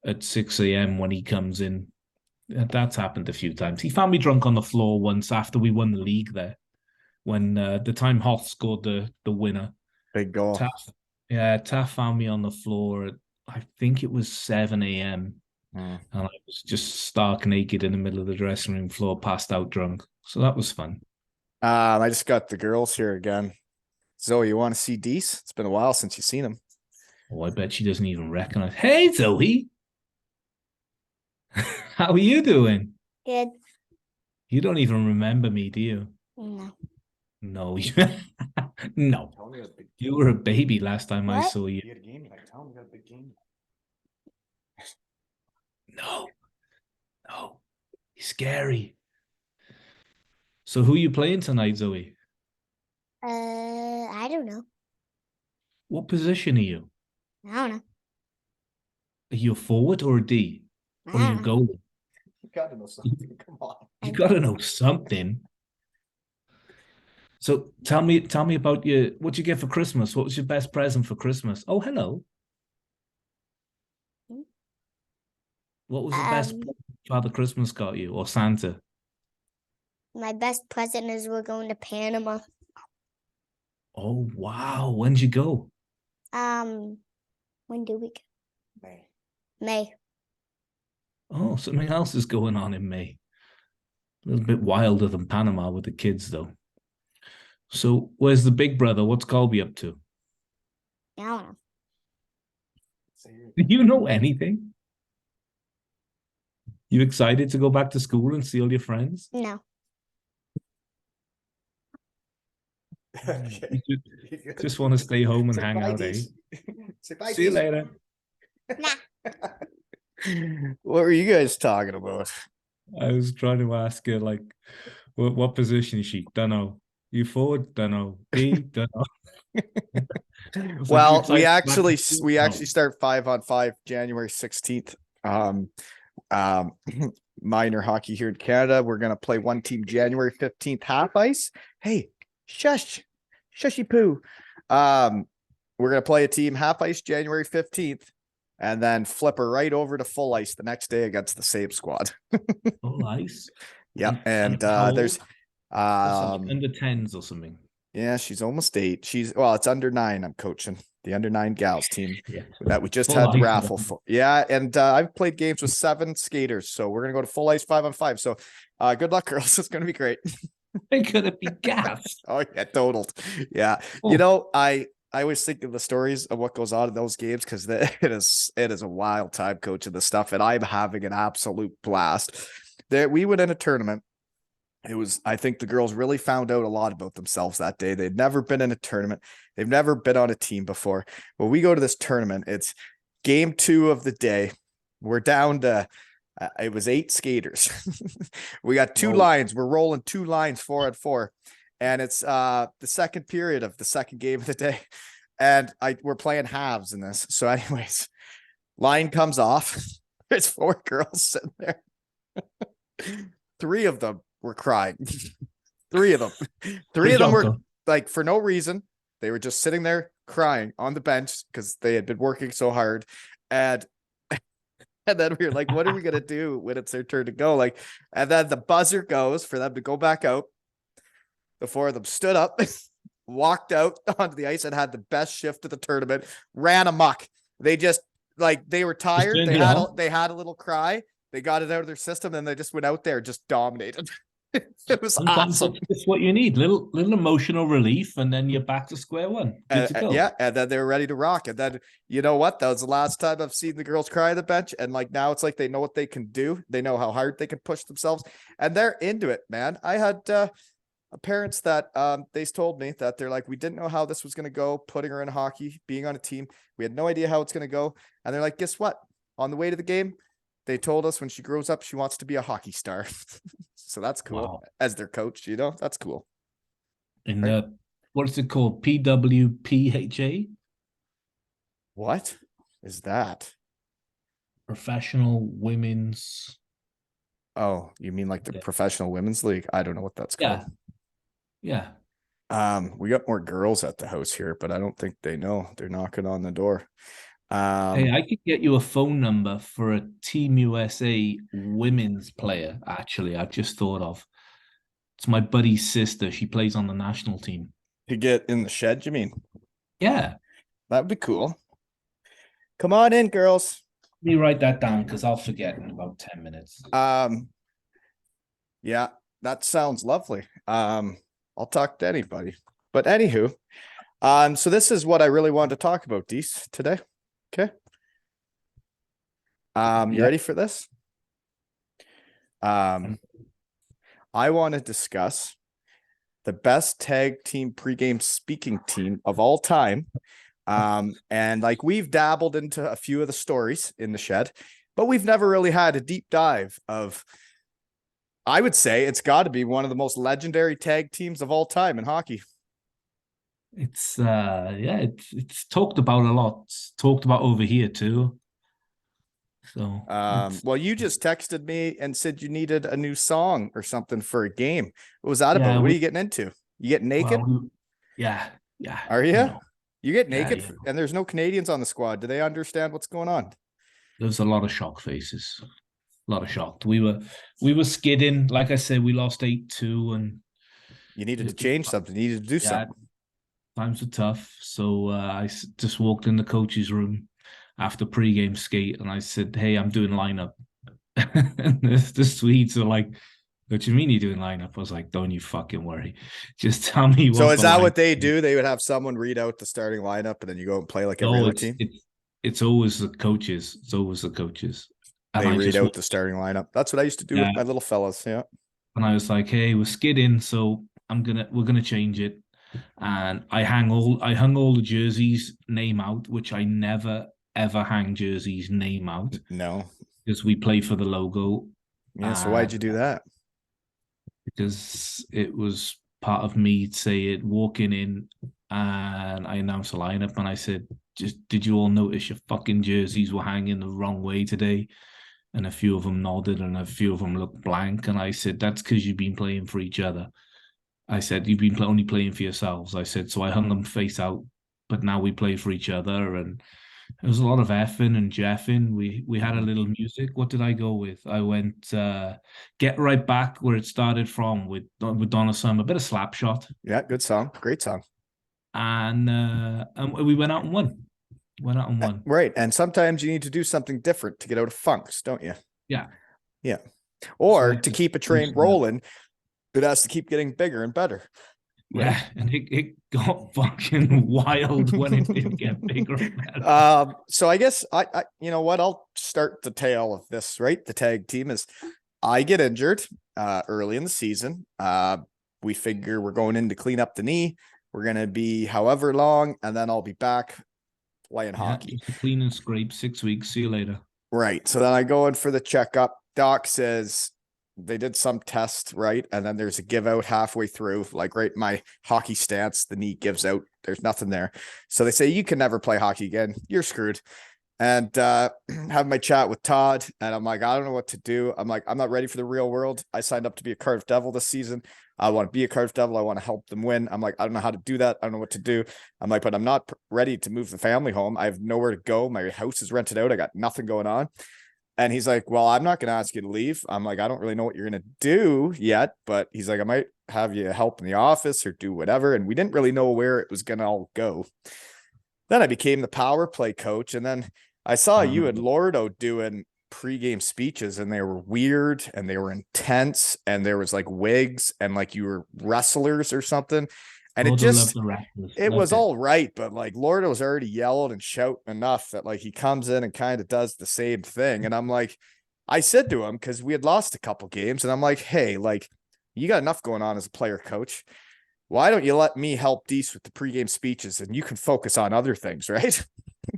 at 6 a.m. when he comes in. That's happened a few times. He found me drunk on the floor once after we won the league there when the time Hoth scored the winner. Big goal. Taff found me on the floor at I think it was 7 a.m. Hmm. And I was just stark naked in the middle of the dressing room floor, passed out drunk. So that was fun. I just got the girls here again. Zoe, you want to see Dease? It's been a while since you've seen him. Oh, I bet she doesn't even recognize. Hey, Zoe. How are you doing? Good. You don't even remember me, do you? No. No. No. You were a baby last time I What? saw you. You had a game tonight. Tell him you got a big game. No. No. He's scary. So who are you playing tonight, Zoe? I don't know. What position are you? I don't know. Are you a forward or a D? Or are you I don't know. goalie? You gotta know something. Come on. You gotta know something. So tell me about what'd you get for Christmas? What was your best present for Christmas? Oh, hello. Hmm? What was the best Father Christmas got you or Santa? My best present is we're going to Panama. Oh wow. When'd you go? When do we go? May. May. Oh, something else is going on in May. A little bit wilder than Panama with the kids, though. So, where's the big brother? What's Colby up to? I don't know. Do you know anything? You excited to go back to school and see all your friends? No. Okay. You just want to stay home and Say hang bye, out, eh? Dease. Say bye, See you Dease. later. Nah. What were you guys talking about? I was trying to ask her, like, what position is she? Don't know. You forward? Don't know. D? Don't know. Well, excited about we No. actually start 5-on-5 January 16th. Um, minor hockey here in Canada. We're gonna play one team January 15th half ice. Hey, shushy poo. We're gonna play a team half ice January 15th, and then flip her right over to full ice the next day against the same squad. Oh, nice. Yep, and how there's old? Under 10s or something. yeah, she's almost 8. It's under 9. I'm coaching the under 9 gals team Yeah. that we just Full had the ice, raffle for. Yeah, and I've played games with 7 skaters, so we're gonna go to full ice 5-on-5. So, good luck, girls. It's gonna be great. They're gonna be gassed. Oh yeah, totaled. Yeah, Oh. I always think of the stories of what goes on in those games because it is a wild time coaching this stuff, and I'm having an absolute blast. There, we went in a tournament. I think the girls really found out a lot about themselves that day. They'd never been in a tournament. They've never been on a team before. When we go to this tournament, it's game 2 of the day. We're down to, it was 8 skaters. We got 2 lines. We're rolling 2 lines 4-on-4. And it's the second period of the second game of the day. And we're playing halves in this. So anyways, line comes off. There's 4 girls sitting there. 3 of them were crying. 3 of them. 3 of them were like, for no reason. They were just sitting there crying on the bench because they had been working so hard. And then we were like, what are we gonna do when it's their turn to go? Like, and then the buzzer goes for them to go back out. The 4 of them stood up, walked out onto the ice, and had the best shift of the tournament, ran amok. They just they were tired. They had a little cry. They got it out of their system, and they just went out there, just dominated. It was Sometimes awesome. that's what you need. Little emotional relief, and then you're back to square one. Good to go. Yeah, and then they were ready to rock. And then you know what? That was the last time I've seen the girls cry on the bench. And like now it's like they know what they can do. They know how hard they can push themselves, and they're into it, man. I had parents that they told me that they're like, we didn't know how this was going to go, putting her in hockey, being on a team. We had no idea how it's going to go. And they're like, guess what? On the way to the game, they told us when she grows up, she wants to be a hockey star. So that's cool. Wow. As their coach, that's cool. And what is it called? PWPHA? What is that? Professional Women's. Oh, you mean like the Professional Women's League? I don't know what that's called. Yeah. We got more girls at the house here, but I don't think they know. They're knocking on the door. Hey, I could get you a phone number for a Team USA women's player, actually. I've just thought of. It's my buddy's sister. She plays on the national team. To get in the shed, you mean? Yeah. That would be cool. Come on in, girls. Let me write that down because I'll forget in about 10 minutes. Yeah, that sounds lovely. I'll talk to anybody. But anywho, so this is what I really wanted to talk about, Dease, today. Okay. You ready for this? I want to discuss the best tag team pregame speaking team of all time. And like we've dabbled into a few of the stories in the shed, but we've never really had a deep dive of, I would say it's got to be one of the most legendary tag teams of all time in hockey. It's it's talked about a lot. It's talked about over here too. So well, you just texted me and said you needed a new song or something for a game. What was that about? What are you getting into? You get naked? Well, yeah. Are you? You know. You get naked, and there's no Canadians on the squad. Do they understand what's going on? There's a lot of shock faces. A lot of shocked. We were skidding. Like I said, we lost 8-2, and you needed to change something. You needed to do something. Times were tough. So I just walked in the coach's room after pregame skate, and I said, "Hey, I'm doing lineup." And the Swedes are like, "What do you mean you're doing lineup?" I was like, "Don't you fucking worry. Just tell me what." So is that what they do? They would have someone read out the starting lineup, and then you go and play like every other team? It's always the coaches. It's always the coaches. They read out the starting lineup. That's what I used to do with my little fellas. Yeah. And I was like, "Hey, we're skidding, so we're gonna change it." And I hung all the jerseys name out, which I never ever hang jerseys name out. No, because we play for the logo. Yeah. So why'd you do that? Because it was part of me walking in and I announced the lineup, and I said, "Just did you all notice your fucking jerseys were hanging the wrong way today?" And a few of them nodded, and a few of them looked blank. And I said, "That's because you've been playing for each other." I said, "You've been only playing for yourselves." I said, "So I hung them face out, but now we play for each other." And there was a lot of effing and jeffing. We had a little music. What did I go with? I went "Get Right Back" where it started from with Donna Summer, a bit of Slapshot, Yeah, good song. Great song. and we went out and won. Went out and won. Right. And sometimes you need to do something different to get out of funks, don't you? Yeah. Yeah. Or So I to just keep a train loosened up. rolling, it has to keep getting bigger and better. Right? Yeah, and it got fucking wild when it did get bigger and better. So I guess I you know what, I'll start the tale of this, right? The tag team is I get injured early in the season. We figure we're going in to clean up the knee. We're gonna be however long, and then I'll be back playing hockey. Just a clean and scrape, 6 weeks. See you later. Right. So then I go in for the checkup. Doc says they did some test, right? And then there's a give out halfway through, like right my hockey stance, the knee gives out. There's nothing there. So they say, you can never play hockey again. You're screwed. And have my chat with Todd. And I'm like, I don't know what to do. I'm like, I'm not ready for the real world. I signed up to be a Cardiff Devil this season. I want to be a Cardiff Devil. I want to help them win. I'm like, I don't know how to do that. I don't know what to do. I'm like, but I'm not ready to move the family home. I have nowhere to go. My house is rented out. I got nothing going on. And he's like, well, I'm not going to ask you to leave. I'm like, I don't really know what you're going to do yet, but he's like, I might have you help in the office or do whatever. And we didn't really know where it was going to all go. Then I became the power play coach. And then I saw you and Lordo doing pregame speeches, and they were weird and they were intense. And there was like wigs and like you were wrestlers or something. And it just, it was all right, but like Lordo was already yelling and shouting enough that like he comes in and kind of does the same thing. And I'm like, I said to him, because we had lost a couple games, and I'm like, hey, like you got enough going on as a player coach. Why don't you let me help Dease with the pregame speeches and you can focus on other things, right?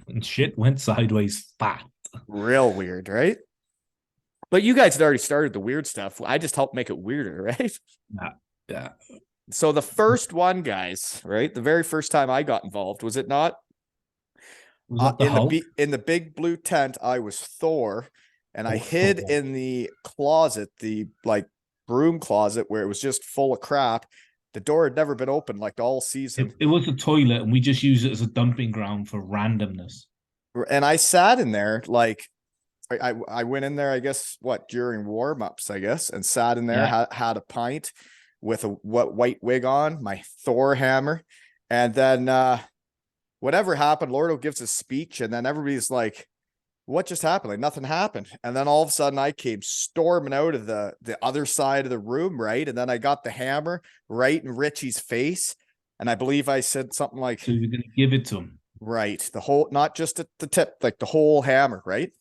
And shit went sideways fast. Real weird, right? But you guys had already started the weird stuff. I just helped make it weirder, right? Yeah. So the first one, guys, right? The very first time I got involved, was it not? Was that in the big blue tent, I was Thor, and I hid in the closet, the like broom closet, where it was just full of crap. The door had never been opened like all season. It was a toilet, and we just used it as a dumping ground for randomness. And I sat in there like I went in there, I guess, during warm-ups, I guess, and sat in there, had a pint with a white wig on, my Thor hammer. And then whatever happened, Lordo gives a speech, and then everybody's like, what just happened? Like nothing happened. And then all of a sudden I came storming out of the other side of the room, right? And then I got the hammer right in Richie's face. And I believe I said something like, so you're going to give it to him. Right. The whole, not just at the tip, like the whole hammer, right?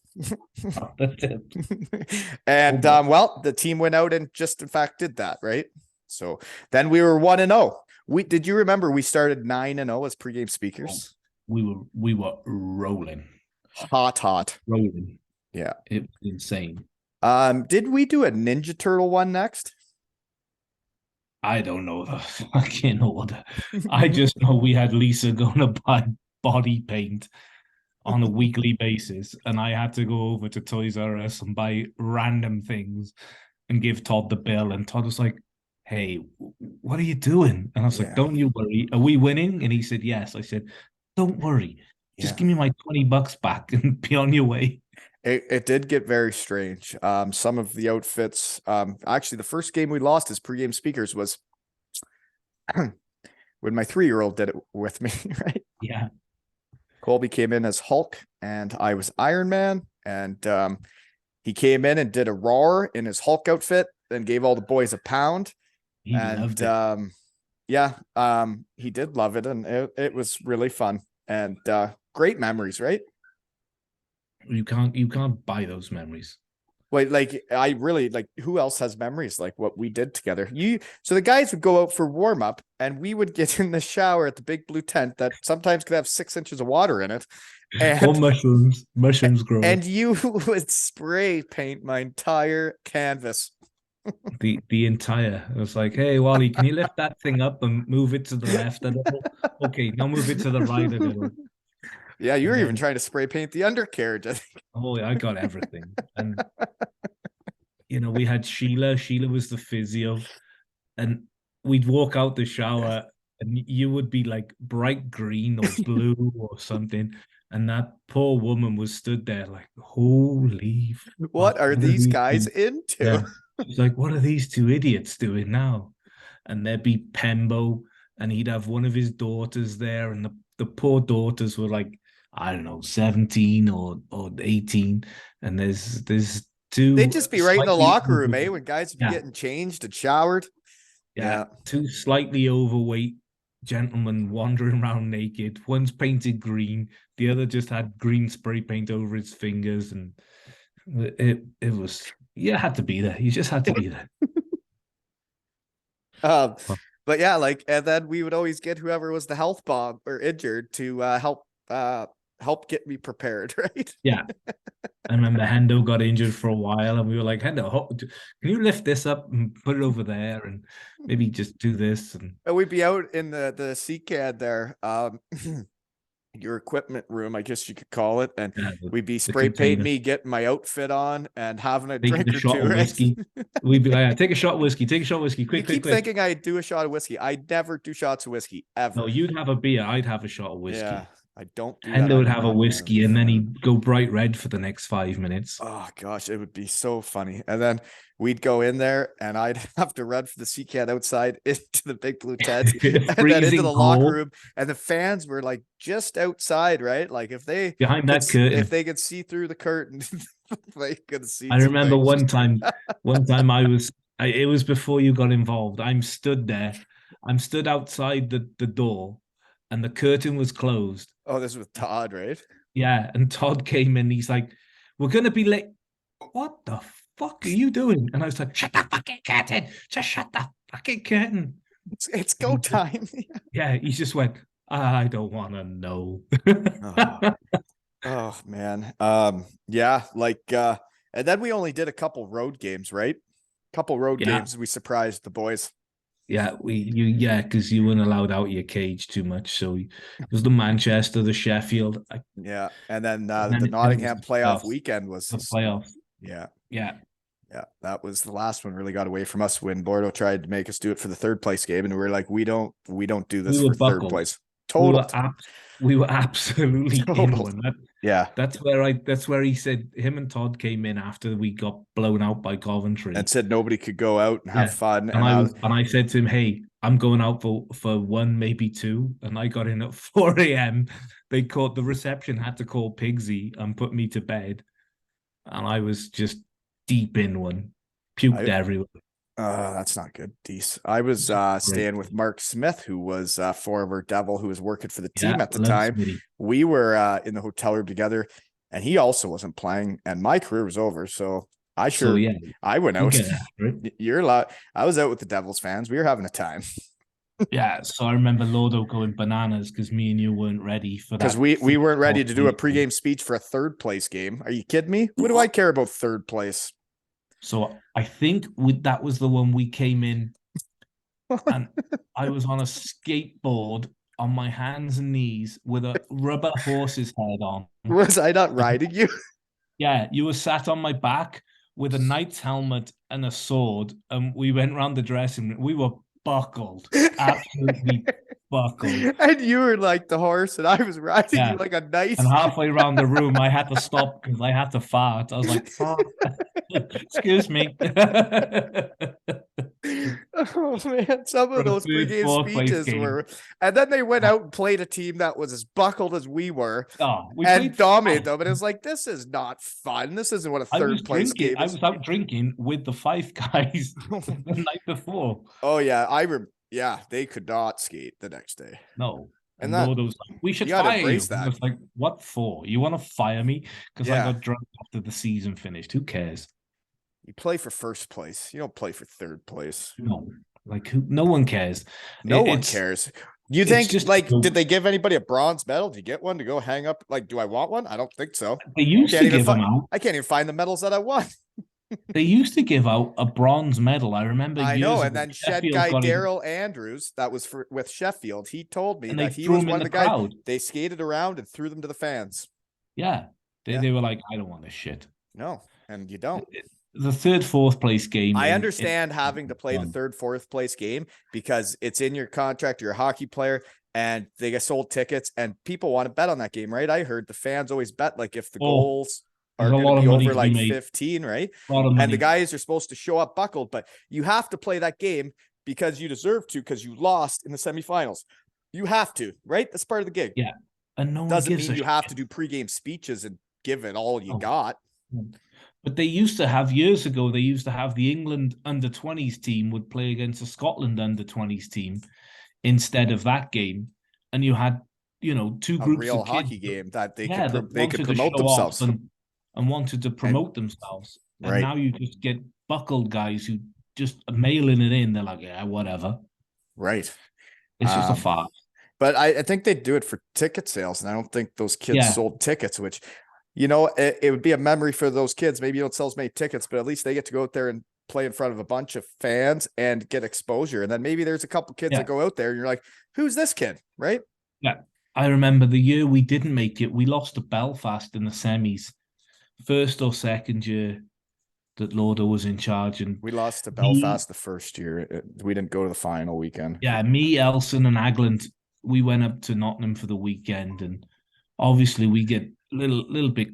And well, the team went out and just in fact did that, right? So then we were 1-0. Did you remember we started 9-0 as pregame speakers? We were rolling. Hot. Rolling. Yeah. It was insane. Did we do a Ninja Turtle one next? I don't know the fucking order. I just know we had Lisa going to buy body paint on a weekly basis, and I had to go over to Toys R Us and buy random things and give Todd the bill. And Todd was like, hey, what are you doing? And I was like, don't you worry. Are we winning? And he said, yes. I said, don't worry. Just give me my $20 back and be on your way. It did get very strange. Some of the outfits, actually the first game we lost as pregame speakers was when my 3-year-old did it with me, right? Yeah. Colby came in as Hulk and I was Iron Man, and he came in and did a roar in his Hulk outfit and gave all the boys a pound. He loved it. He did love it, and it was really fun and great memories, right? You can't buy those memories. Wait, like I really like, who else has memories like what we did together? So the guys would go out for warm up and we would get in the shower at the big blue tent that sometimes could have 6 inches of water in it. Or mushrooms grow. And you would spray paint my entire canvas. The entire. I was like, "Hey, Wally, can you lift that thing up and move it to the left a little? Okay, now move it to the right a little." Yeah, you And were even then, trying to spray paint the undercarriage. I think. oh, I got everything. And we had Sheila. Sheila was the physio, and we'd walk out the shower, and you would be like bright green or blue or something, and that poor woman was stood there like, "Holy What fuck, are what are these these guys two?" into? Yeah, she's like, "What are these two idiots doing now?" And there'd be Pembo, and he'd have one of his daughters there, and the poor daughters were like, I don't know, 17 or 18, and there's They'd two just be right in the slightly locker room, eh? When guys would be yeah, getting changed and showered. yeah, Yeah. two slightly overweight gentlemen wandering around naked. One's painted green, the other just had green spray paint over his fingers, and it was, you had to be there. You just had to be there. Um, but yeah, like, and then we would always get whoever was the health bomb or injured to help get me prepared, right? Yeah. I remember Hendo got injured for a while, and we were like, "Hendo, can you lift this up and put it over there, and maybe just do this?" And And we'd be out in the CCAD there, your equipment room, I guess you could call it, and yeah, we'd be the spray painting container, me, getting my outfit on, and having a taking drink a or shot two, of right? whiskey. We'd be like, "Yeah, take a shot of whiskey, take a shot of whiskey, You quick, quick, keep quick." thinking I do a shot of whiskey. I never do shots of whiskey No, ever. you'd have a beer, I'd have a shot of Yeah, whiskey. I don't do that. Hendo would I'm have a not a man of whiskey, and then he'd go bright red for the next 5 minutes. Oh gosh, it would be so funny. And then we'd go in there and I'd have to run for the CCAT outside into the big blue tent and then into Freezing the locker cold room. And the fans were like just outside, right? Like if they behind could that curtain. could see through the curtain, they could see I some remember things. one time it was before you got involved. I'm stood there. I'm stood outside the door, and the curtain was closed. Oh, this was Todd, right? Yeah, and Todd came in. He's like, "We're gonna be late." What the fuck are you doing? And I was like, "Shut the fucking curtain! Just shut the fucking curtain!" It's And go time. he just went, "I don't want to know." Oh, oh man. Yeah, like and then we only did a couple road games, right? Couple road Yeah. games. We surprised the boys. Because you weren't allowed out of your cage too much. So it was the Manchester, the Sheffield, Yeah, and then and then the it was Nottingham the playoff playoffs. weekend was The playoffs. yeah, Yeah. yeah. That was the last one. Really got away from us when Bordeaux tried to make us do it for the third place game, and we were like, we don't do this We were for third buckled. place. We Total, were absolutely in total. one. Yeah, That's where he said him and Todd came in after we got blown out by Coventry. and said nobody could go out and have fun. And I said to him, "Hey, I'm going out for one, maybe two." And I got in at 4 a.m. The reception had to call Pigsy and put me to bed. And I was just deep in one, puked everywhere. That's not good, Dease. I was staying with Mark Smith, who was former Devil, who was working for the team at the time. Smitty. We were in the hotel room together, and he also wasn't playing, and my career was over. So I went out. You're allowed. I was out with the Devils fans. We were having a time. Yeah, so I remember Lodo going bananas because me and you weren't ready for that. Because we weren't ready to do a pregame speech for a third place game. Are you kidding me? What do I care about third place? So I think that was the one we came in, and I was on a skateboard on my hands and knees with a rubber horse's head on. Was I not riding you? Yeah, you were sat on my back with a knight's helmet and a sword, and we went around the dressing room. We were buckled, absolutely buckled. And you were like the horse, and I was riding you like a knight. And halfway around the room, I had to stop because I had to fart. I was like, "Oh, excuse me." Oh man, some of those pregame speeches were, and then they went out and played a team that was as buckled as we were, and dominated them. And it was like, this is not fun. This isn't what a third place game is. I was out drinking with the five guys the night before. Oh yeah, yeah, they could not skate the next day. No. And we should fire you. I was like, what for? You want to fire me? Because I got drunk after the season finished. Who cares? You play for first place. You don't play for third place. No, no one cares. No one cares. You think did they give anybody a bronze medal? Did you get one to go hang up? Like, do I want one? I don't think so. They used to give them out. I can't even find the medals that I won. They used to give out a bronze medal. I remember I years know. ago, And then shed Sheffield guy got it, Daryl Andrews, that was with Sheffield. He told me and they that he threw was him in one of the the guys. crowd. They skated around and threw them to the fans. Yeah. Yeah. They were like, I don't want this shit. No, and you don't. The third, fourth place game. I understand having to play the third, fourth place game because it's in your contract. You're a hockey player and they get sold tickets and people want to bet on that game, right? I heard the fans always bet like if the goals are there's a going lot to of be money over to be like made. 15, right? A lot of And the money. guys are supposed to show up buckled, but you have to play that game because you deserve to because you lost in the semifinals. You have to, right? That's part of the gig. Yeah. And no one Doesn't gives mean a you have shit. to do pregame speeches and give it all you Oh. got. But they used to have, years ago, they used to have the England under-20s team would play against the Scotland under-20s team instead of that game. And you had, two A groups real of kids hockey game that they that could wanted promote to show off themselves. and wanted to promote themselves. And right. now you just get buckled guys who just mailing it in. They're like, yeah, whatever. Right. It's just a farce. But I think they do it for ticket sales, and I don't think those kids sold tickets, which, it would be a memory for those kids. Maybe you don't sell as many tickets, but at least they get to go out there and play in front of a bunch of fans and get exposure. And then maybe there's a couple kids that go out there and you're like, who's this kid? Right. Yeah. I remember the year we didn't make it, we lost to Belfast in the semis, first or second year that Lauder was in charge. And we lost to Belfast the first year. We didn't go to the final weekend. Yeah, me, Elson, and Agland, we went up to Nottingham for the weekend, and obviously we get little bit.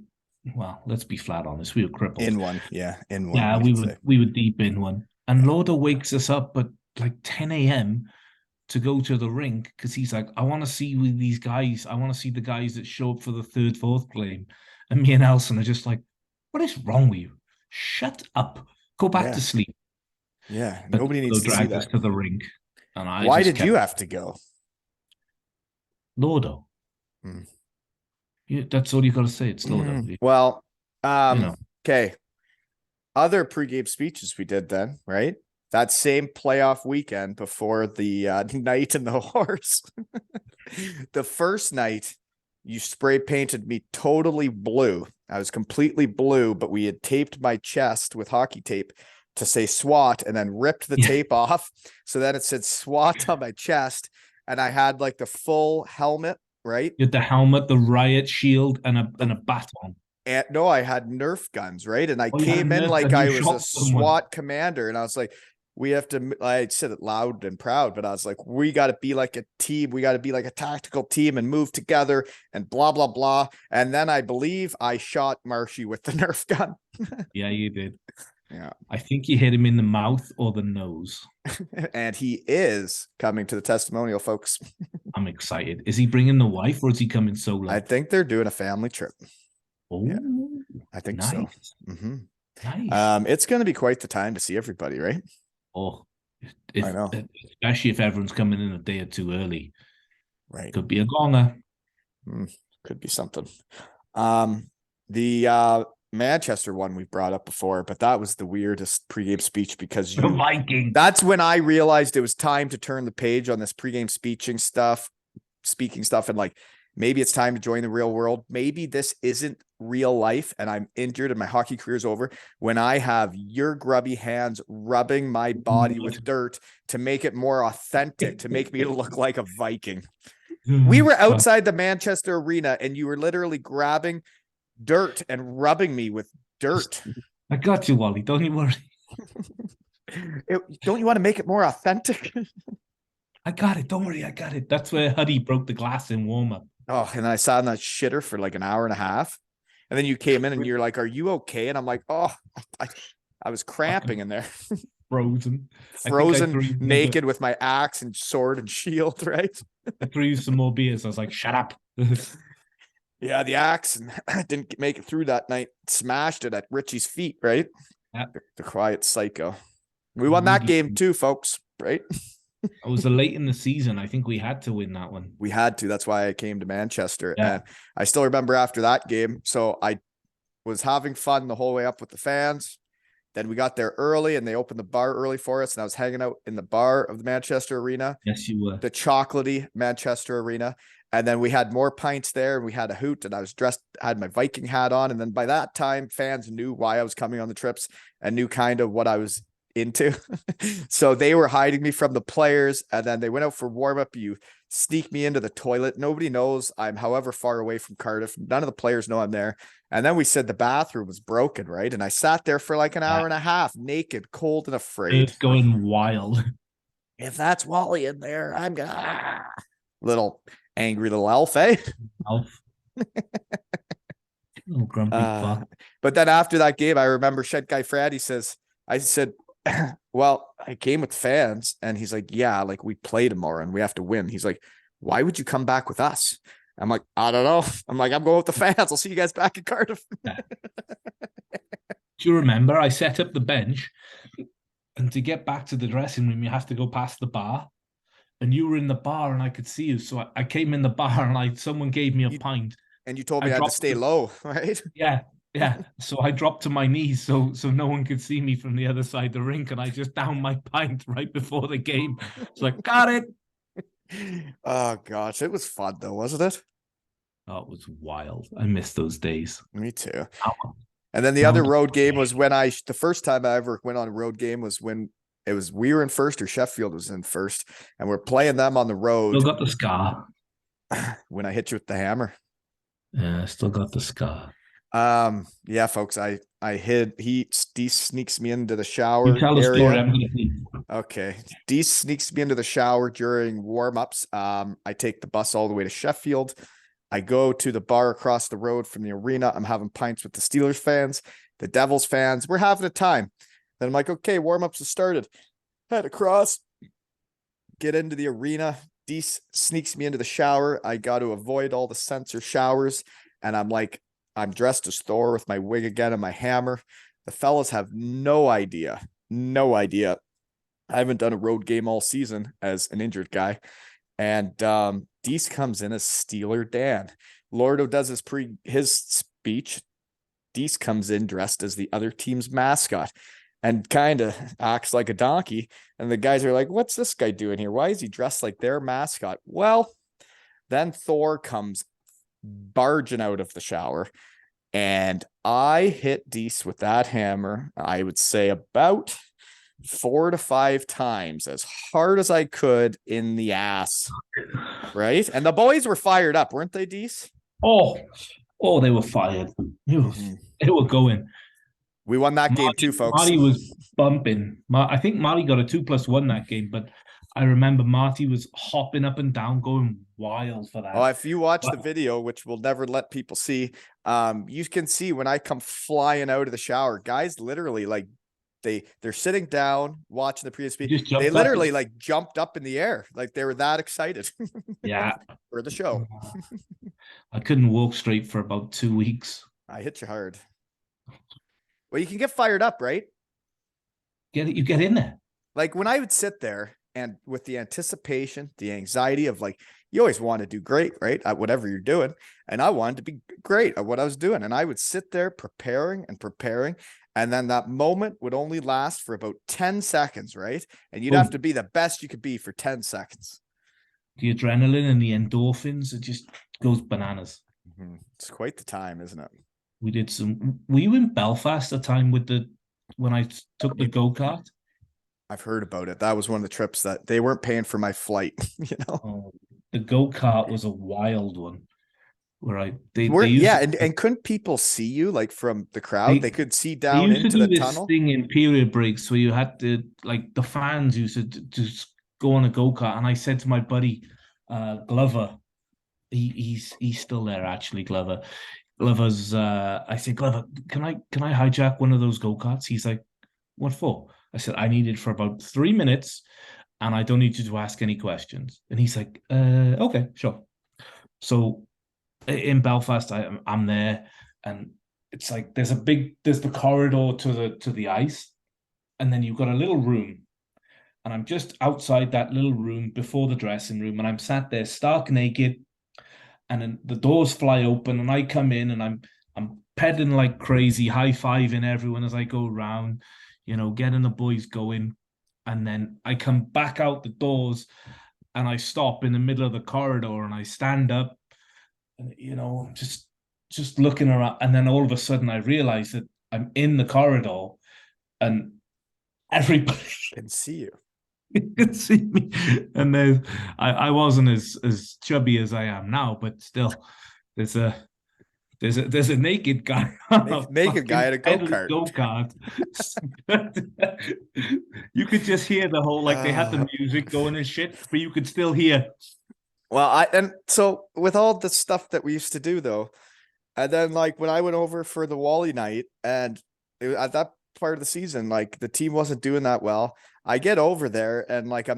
Well, let's be flat honest, we were crippled. In one. Yeah, we were deep in one, and Lauder wakes us up at like 10 a.m. to go to the rink because he's like, I want to see with these guys. I want to see the guys that show up for the third, fourth game. And me and Elson are just like, what is wrong with you? Shut up. Go back to sleep. Yeah, but nobody needs to see that. Us to the rink. And why did you have to go? Lauder. That's all you got to say. It's Lauder. Well, okay. Other pregame speeches we did then, right? That same playoff weekend before the night in the horse. The first night, you spray painted me totally blue. I was completely blue, but we had taped my chest with hockey tape to say SWAT and then ripped the tape off. So then it said SWAT on my chest. And I had like the full helmet, right? You had the helmet, the riot shield, and a baton. And no, I had Nerf guns, right? And I came in like I was a SWAT commander. And I was like, we have to, I said it loud and proud, but I was like, we got to be like a team. We got to be like a tactical team and move together and blah, blah, blah. And then I believe I shot Marshy with the Nerf gun. Yeah, you did. Yeah. I think you hit him in the mouth or the nose. And he is coming to the testimonial, folks. I'm excited. Is he bringing the wife or is he coming solo? I think they're doing a family trip. Oh, yeah, I think nice. so. Mm-hmm. Nice. It's going to be quite the time to see everybody, right? Oh, I know. Especially if everyone's coming in a day or two early. Right. Could be a gonger. Could be something. The Manchester one we brought up before, but that was the weirdest pregame speech because the Viking. That's when I realized it was time to turn the page on this pregame speaking stuff, and like, maybe it's time to join the real world. Maybe this isn't real life and I'm injured and my hockey career is over when I have your grubby hands rubbing my body with dirt to make it more authentic, to make me look like a Viking. We were outside the Manchester arena and you were literally grabbing dirt and rubbing me with dirt. I got you, Wally. Don't you worry. Don't you want to make it more authentic? I got it. Don't worry. I got it. That's where Huddy broke the glass in warm-up. Oh, and then I sat in that shitter for like an hour and a half. And then you came in and you're like, are you okay? And I'm like, oh, I was cramping in there. Frozen, naked with my axe and sword and shield, right? I threw you some more beers. I was like, shut up. Yeah, the axe, and I didn't make it through that night. Smashed it at Richie's feet, right? Yeah. The quiet psycho. We won that game too, folks, right? It was late in the season. I think we had to win that one. We had to. That's why I came to Manchester. Yeah. And I still remember after that game. So I was having fun the whole way up with the fans. Then we got there early and they opened the bar early for us. And I was hanging out in the bar of the Manchester Arena. Yes, you were. The chocolatey Manchester Arena. And then we had more pints there, and we had a hoot, and I was dressed, had my Viking hat on. And then by that time, fans knew why I was coming on the trips and knew kind of what I was into. So they were hiding me from the players. And then they went out for warm up. You sneak me into the toilet. Nobody knows I'm however far away from Cardiff. None of the players know I'm there. And then we said the bathroom was broken, right? And I sat there for like an hour and a half, naked, cold, and afraid. It's going wild. If that's Wally in there, I'm gonna little angry little elf, eh? Elf. Little grumpy fuck. But then after that game, I remember Shed Guy Fred, I said, well, I came with fans, and he's like, yeah, like we play tomorrow and we have to win. He's like, why would you come back with us? I'm like, I don't know. I'm like, I'm going with the fans. I'll see you guys back in Cardiff. Do you remember I set up the bench, and to get back to the dressing room, you have to go past the bar, and you were in the bar and I could see you. So I came in the bar and someone gave me a pint. And you told me I had to stay low, right? Yeah. So I dropped to my knees so no one could see me from the other side of the rink, and I just downed my pint right before the game. It's like, got it. Oh gosh, it was fun though, wasn't it? Oh, it was wild. I miss those days. Me too. And then the other road game was when the first time I ever went on a road game was when we were in first, or Sheffield was in first, and we're playing them on the road. Still got the scar. When I hit you with the hammer. Yeah, I still got the scar. Yeah, folks, Dease sneaks me into the shower. You tell the story. I'm gonna see. Okay. Dease sneaks me into the shower during warm-ups. I take the bus all the way to Sheffield. I go to the bar across the road from the arena. I'm having pints with the Steelers fans, the Devils fans. We're having a time. Then I'm like, okay, warm-ups have started. Head across, get into the arena. Dease sneaks me into the shower. I got to avoid all the sensor showers. And I'm dressed as Thor with my wig again and my hammer. The fellas have no idea. I haven't done a road game all season as an injured guy. And Dease comes in as Steeler Dan. Lordo does his speech. Dease comes in dressed as the other team's mascot and kind of acts like a donkey. And the guys are like, what's this guy doing here? Why is he dressed like their mascot? Well, then Thor comes barging out of the shower, and I hit Dease with that hammer, I would say about 4 to 5 times, as hard as I could in the ass. Right? And the boys were fired up, weren't they, Dease? Oh, they were fired. They were going. We won that game too, folks. Marty was bumping. I think Marty got a 2+1 that game, but I remember Marty was hopping up and down, going wild for that. Oh, if you watch the video, which we'll never let people see, you can see when I come flying out of the shower, guys literally they're sitting down watching the previous speech. They literally jumped up in the air. Like they were that excited. Yeah. For the show. I couldn't walk straight for about 2 weeks. I hit you hard. Well, you can get fired up, right? You get in there. Like when I would sit there and with the anticipation, the anxiety of you always want to do great, right? At whatever you're doing. And I wanted to be great at what I was doing. And I would sit there preparing. And then that moment would only last for about 10 seconds, right? And you'd have to be the best you could be for 10 seconds. The adrenaline and the endorphins, it just goes bananas. Mm-hmm. It's quite the time, isn't it? Were you in Belfast at the time when I took the go-kart? I've heard about it. That was one of the trips that they weren't paying for my flight, you know? Oh, the go-kart was a wild one. Where and couldn't people see you from the crowd? They could see down into the tunnel. Thing in period breaks where you had to the fans used to just go on a go-kart, and I said to my buddy Glover, he's still there actually. Glover's I said, Glover, can I hijack one of those go-karts? He's like, what for? I said, I need it for about 3 minutes, and I don't need you to ask any questions. And he's like, okay, sure. So in Belfast, I'm there, and it's like there's the corridor to the ice, and then you've got a little room, and I'm just outside that little room before the dressing room, and I'm sat there stark naked, and then the doors fly open, and I come in, and I'm pedaling like crazy, high-fiving everyone as I go around, getting the boys going, and then I come back out the doors, and I stop in the middle of the corridor and I stand up, and just looking around, and then all of a sudden I realize that I'm in the corridor, and everybody Can see you. can see me. And then I wasn't as chubby as I am now, but still, there's a naked guy on a Naked guy at a fucking go-kart. go-kart. You could just hear the whole, like, they had the music going and shit, but you could still hear. Well, and so with all the stuff that we used to do though, and then like when I went over for the Wally night, and at that part of the season, like the team wasn't doing that well. I get over there and like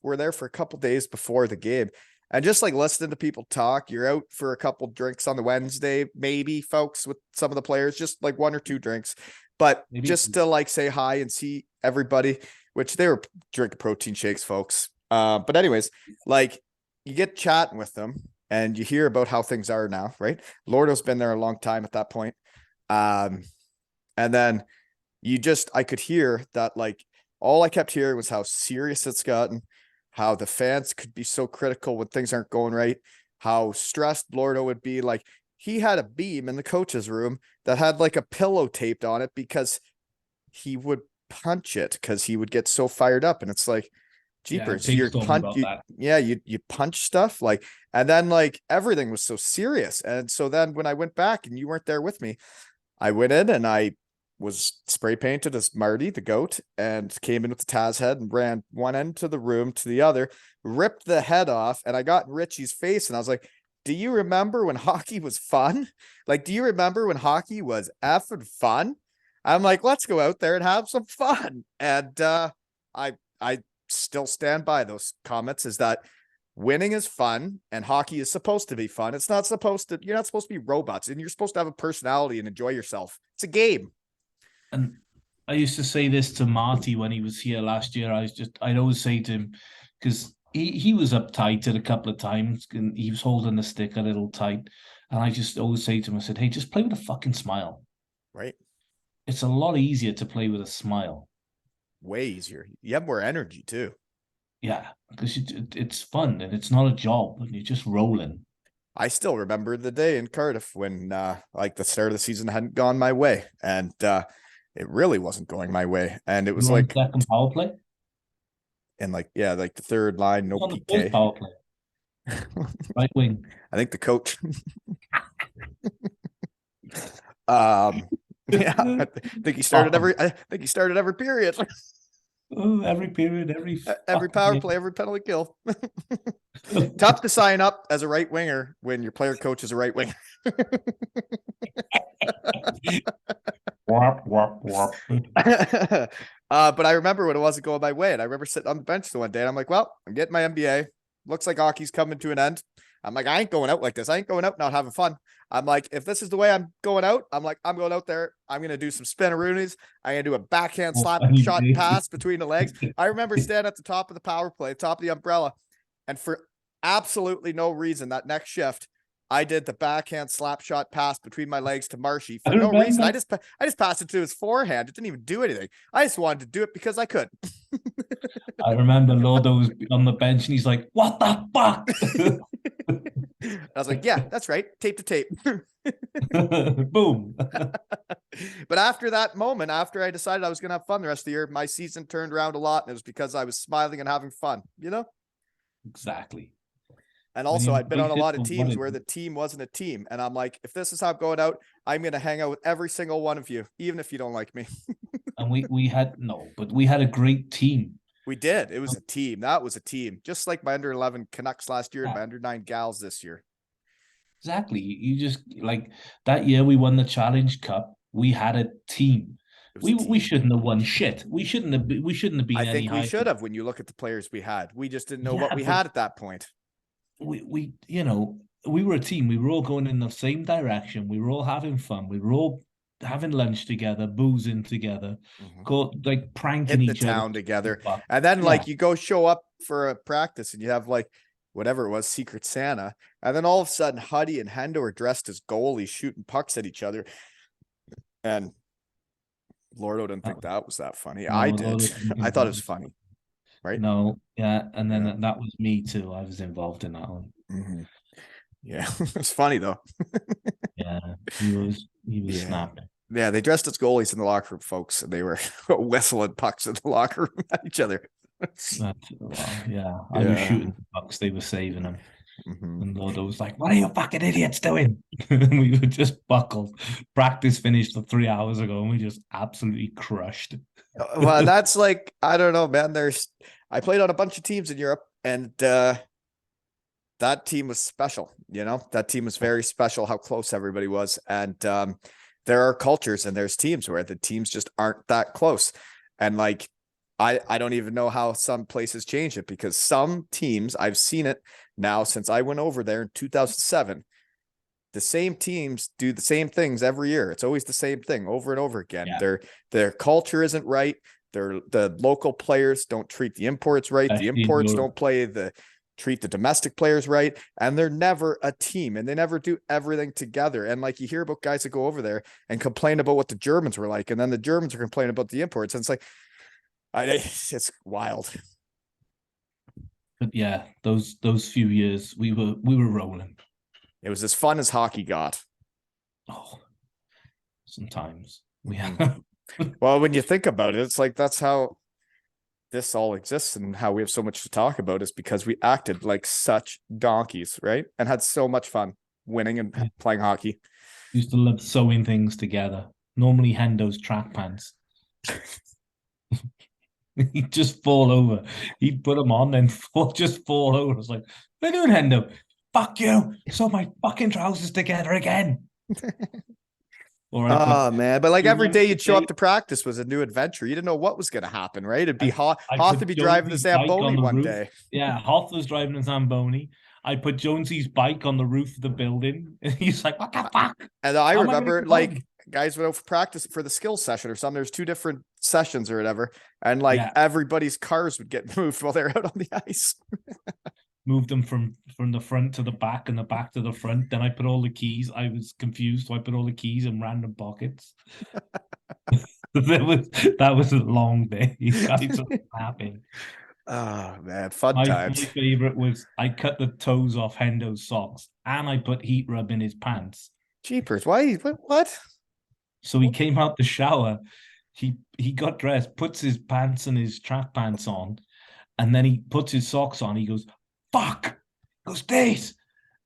we're there for a couple days before the game, and just like listening to people talk. You're out for a couple drinks on the Wednesday, maybe, folks, with some of the players, just like 1 or 2 drinks, but Maybe. just to like say hi and see everybody, which they were drinking protein shakes, folks. But anyways, like you get chatting with them and you hear about how things are now, right? Lordo's been there a long time at that point. And then I could hear that, like, all I kept hearing was how serious it's gotten, how the fans could be so critical when things aren't going right, how stressed Lordo would be. Like, he had a beam in the coach's room that had like a pillow taped on it because he would punch it because he would get so fired up. And it's like, jeepers, Tate's told me about that. you punch stuff, like, and then like everything was so serious. And so then when I went back and you weren't there with me, I went in and I was spray painted as Marty the goat and came in with the Taz head and ran one end to the room to the other, ripped the head off, and I got in Richie's face and I was like, do you remember when hockey was fun? Like, do you remember when hockey was effing fun? I'm like, let's go out there and have some fun. And I still stand by those comments, is that winning is fun and hockey is supposed to be fun. You're not supposed to be robots, and you're supposed to have a personality and enjoy yourself. It's a game. And I used to say this to Marty when he was here last year. I'd always say to him, because he was uptight at a couple of times and he was holding the stick a little tight. And I just always say to him, I said, hey, just play with a fucking smile. Right. It's a lot easier to play with a smile. Way easier. You have more energy too. Yeah, because it's fun and it's not a job and you're just rolling. I still remember the day in Cardiff when like the start of the season hadn't gone my way, and it really wasn't going my way. And it was like second power play. And like, yeah, like the third line, no on the PK. first power play. Right wing. I think the coach. Yeah, I think he started every period. Oh, every period, every power play, every penalty kill. Tough to sign up as a right winger when your player coach is a right winger. But I remember when it wasn't going my way, and I remember sitting on the bench the one day, and I'm like, well, I'm getting my MBA. Looks like hockey's coming to an end. I'm like, I ain't going out like this. I ain't going out not having fun. I'm like, if this is the way I'm going out, I'm like, I'm going out there. I'm going to do some spinaroonies. I'm going to do a backhand slap shot pass between the legs. I remember standing at the top of the power play, top of the umbrella. And for absolutely no reason, that next shift, I did the backhand slap shot pass between my legs to Marshy for no reason. I just passed it to his forehand. It didn't even do anything. I just wanted to do it because I could. I remember Lordo was on the bench and he's like, what the fuck? I was like, yeah, that's right. Tape to tape. Boom. But after that moment, after I decided I was going to have fun the rest of the year, my season turned around a lot. And it was because I was smiling and having fun, you know? Exactly. And also, I'd been on a lot of teams where the team wasn't a team. And I'm like, if this is how I'm going out, I'm going to hang out with every single one of you, even if you don't like me. And we had a great team. We did. It was a team. That was a team. Just like my under 11 Canucks last year and my under 9 Gals this year. Exactly. You just, like, that year we won the Challenge Cup. We had a team. We shouldn't have won shit. We shouldn't have been I think we should have when you look at the players we had. We just didn't know what we had at that point. We were a team. We were all going in the same direction. We were all having fun. We were all having lunch together, boozing together, like pranking each other. Town together. And then like you go show up for a practice and you have like whatever it was, Secret Santa. And then all of a sudden Huddy and Hendo are dressed as goalies shooting pucks at each other. And Lordo didn't think that was that funny. I did. I thought it was funny. right? No, yeah, and then Yeah. that was me too. I was involved in that one. Mhm. Yeah, it's funny though. Yeah, he was Yeah. snapping. Yeah, they dressed as goalies in the locker room, folks, and they were whistling pucks in the locker room at each other. Well, yeah, I was Yeah. shooting the pucks, they were saving them. Mhm. And Lordo was like, "What are you fucking idiots doing?" And we were just buckled. Practice finished 3 hours ago, and we just absolutely crushed. Well, that's like, I don't know, man. I played on a bunch of teams in Europe, and that team was special. That team was very special. How close everybody was, and there are cultures and there's teams where the teams just aren't that close, and like I don't even know how some places change it, because some teams, I've seen it now since I went over there in 2007. The same teams do the same things every year. It's always the same thing over and over again. Yeah. Their culture isn't right. The local players don't treat the imports right. The Especially in imports Europe. don't treat the domestic players right. And they're never a team, and they never do everything together. And like, you hear about guys that go over there and complain about what the Germans were like, and then the Germans are complaining about the imports. And it's like, it's wild. But yeah, those few years we were rolling. It was as fun as hockey got. Oh, sometimes we Mhm. have. Well, when you think about it, it's like, that's how this all exists, and how we have so much to talk about is because we acted like such donkeys, right? And had so much fun winning and playing hockey. Used to love sewing things together. Normally Hendo's track pants. He'd just fall over. He'd put them on and just fall over. I was like, "What are you doing, Hendo? Fuck you. Sew my fucking trousers together again." Or I put, Oh man, but like you every remember day the you'd show up day- to practice was a new adventure. You didn't know what was going to happen, right? It'd be Hoth I to put be driving the Jonesy's bike on Zamboni the one roof. day. Yeah, Hoth was driving the Zamboni. I put Jonesy's bike on the roof of the building. And he's like, "What the fuck?" And I How am I gonna remember, get like, home? guys went out for practice for the skills session or something. There's two different sessions or whatever, and like Yeah. everybody's cars would get moved while they're out on the ice. Moved them from the front to the back and the back to the front. Then I put all the keys. I was confused, so I put all the keys in random pockets. that was a long day. You guys are snapping. Oh man, fun My times. favorite was I cut the toes off Hendo's socks and I put heat rub in his pants. Jeepers, why? What? So he came out the shower. He got dressed, puts his pants and his track pants on, and then he puts his socks on. He goes, "Fuck!" He goes, "Dease!"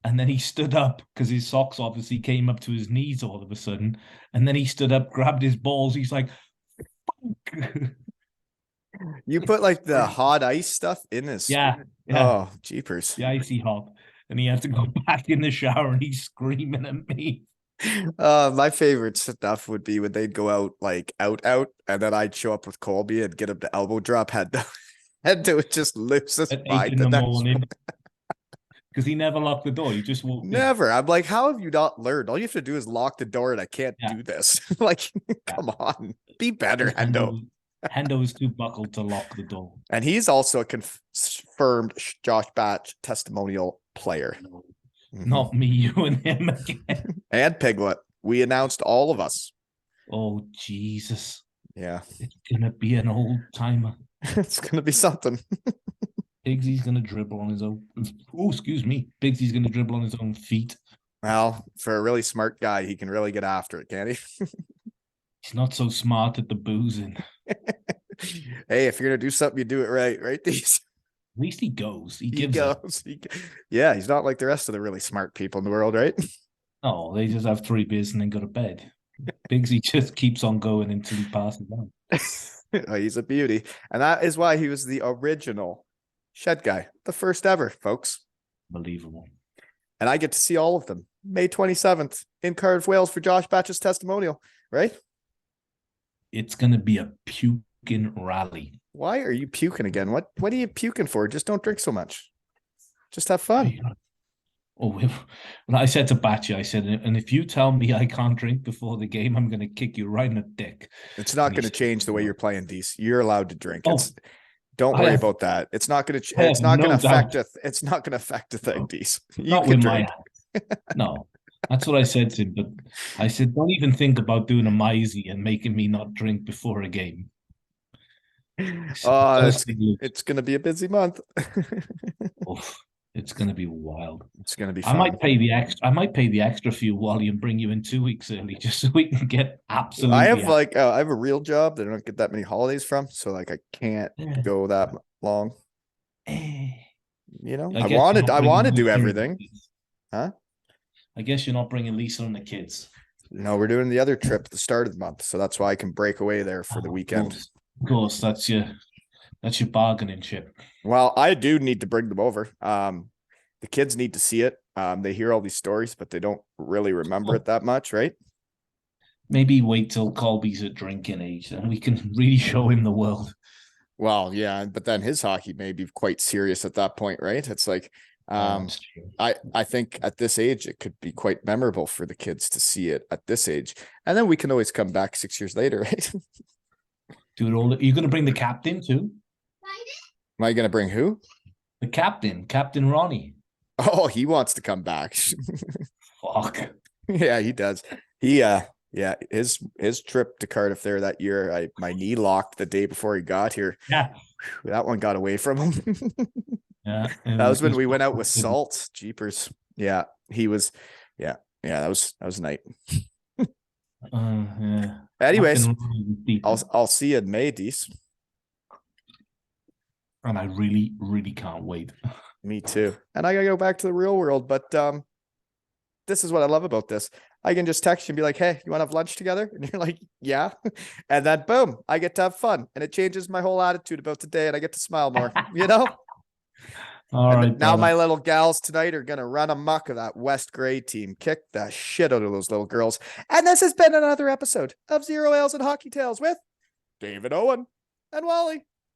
And then he stood up because his socks obviously came up to his knees all of a sudden. And then he stood up, grabbed his balls. He's like, "Fuck!" You put like the hot ice stuff in his. Yeah. Oh, jeepers. The icy hop. And he had to go back in the shower and he's screaming at me. My favorite stuff would be when they'd go out like out, and then I'd show up with Colby and get him to elbow drop head to head to just lose his At 8 mind in the the next morning. Because he never locked the door. He just walked in. Never. I'm like, how have you not learned? All you have to do is lock the door, and I can't Yeah. do this. Like, come on, be better, Hendo. Hendo was too buckled to lock the door. And he's also a confirmed Josh Batch testimonial player. Not me, you and him again. And Piglet. We announced all of us. Oh, Jesus. Yeah. It's going to be an old timer. It's going to be something. Bigsy's going to dribble on his own. Oh, excuse me. Bigsy's going to dribble on his own feet. Well, for a really smart guy, he can really get after it, can't he? He's not so smart at the boozing. Hey, if you're going to do something, you do it right, right? Dease? At least he goes. He He gives it. goes. Yeah, he's not like the rest of the really smart people in the world, right? No, they just have 3 beers and then go to bed. Bigsy just keeps on going until he passes on. Oh, he's a beauty. And that is why he was the original shed guy, the first ever, folks. Unbelievable. And I get to see all of them May 27th in Cardiff, Wales for Josh Batch's testimonial, right? It's going to be a puking rally. Why are you puking again? What are you puking for? Just don't drink so much. Just have fun. Oh, when I said to Batchy, I said, and if you tell me I can't drink before the game, I'm going to kick you right in the dick. It's not And he going to said, change the way you're playing, Dease. You're allowed to drink. Oh, Don't I worry have- about that. It's not going to. I have It's not no going to affect doubt. it's not going to affect a thing, No. Dease. You Not can with drink. No, that's what I said to him. But I said, don't even think about doing a Mizey and making me not drink before a game. Honestly, it's gonna be a busy month. oof, it's going to be wild. It's gonna be I fun. might pay the extra. I might pay the extra for you, Wally, and bring you in 2 weeks early, just so we can get absolutely. I have like I have a real job that I don't get that many holidays from, so like I can't go that long. You know, I guess want you're to not bringing do Lisa and the everything. kids. Huh? I guess you're not bringing Lisa and the kids. No, we're doing the other trip at the start of the month, so that's why I can break away there for the weekend. Of course, that's your bargaining chip. Well, I do need to bring them over. The kids need to see it. They hear all these stories, but they don't really remember it that much, right? Maybe wait till Colby's at drinking age, and we can really show him the world. Well, yeah, but then his hockey may be quite serious at that point, right? It's like, I think at this age it could be quite memorable for the kids to see it at this age, and then we can always come back 6 years later, right? Dude, you're going to bring the captain too? Am I going to bring who? The Captain Ronnie. Oh, he wants to come back. Fuck. Yeah, he does. Yeah, his trip to Cardiff there that year, my knee locked the day before he got here. Yeah. That one got away from him. Yeah. That was when we went out with Salt. Jeepers. Yeah, he was. Yeah, that was a night. Yeah. Anyways, I'll see you in May, Dease. And I really, really can't wait. Me too. And I gotta go back to the real world, but this is what I love about this. I can just text you and be like, hey, you want to have lunch together? And you're like, yeah. And then boom, I get to have fun. And it changes my whole attitude about today, and I get to smile more, you know? All right. Now my little gals tonight are gonna run amok of that West Gray team, kick the shit out of those little girls. And this has been another episode of Zero Ales and Hockey Tales with David Owen and Wally.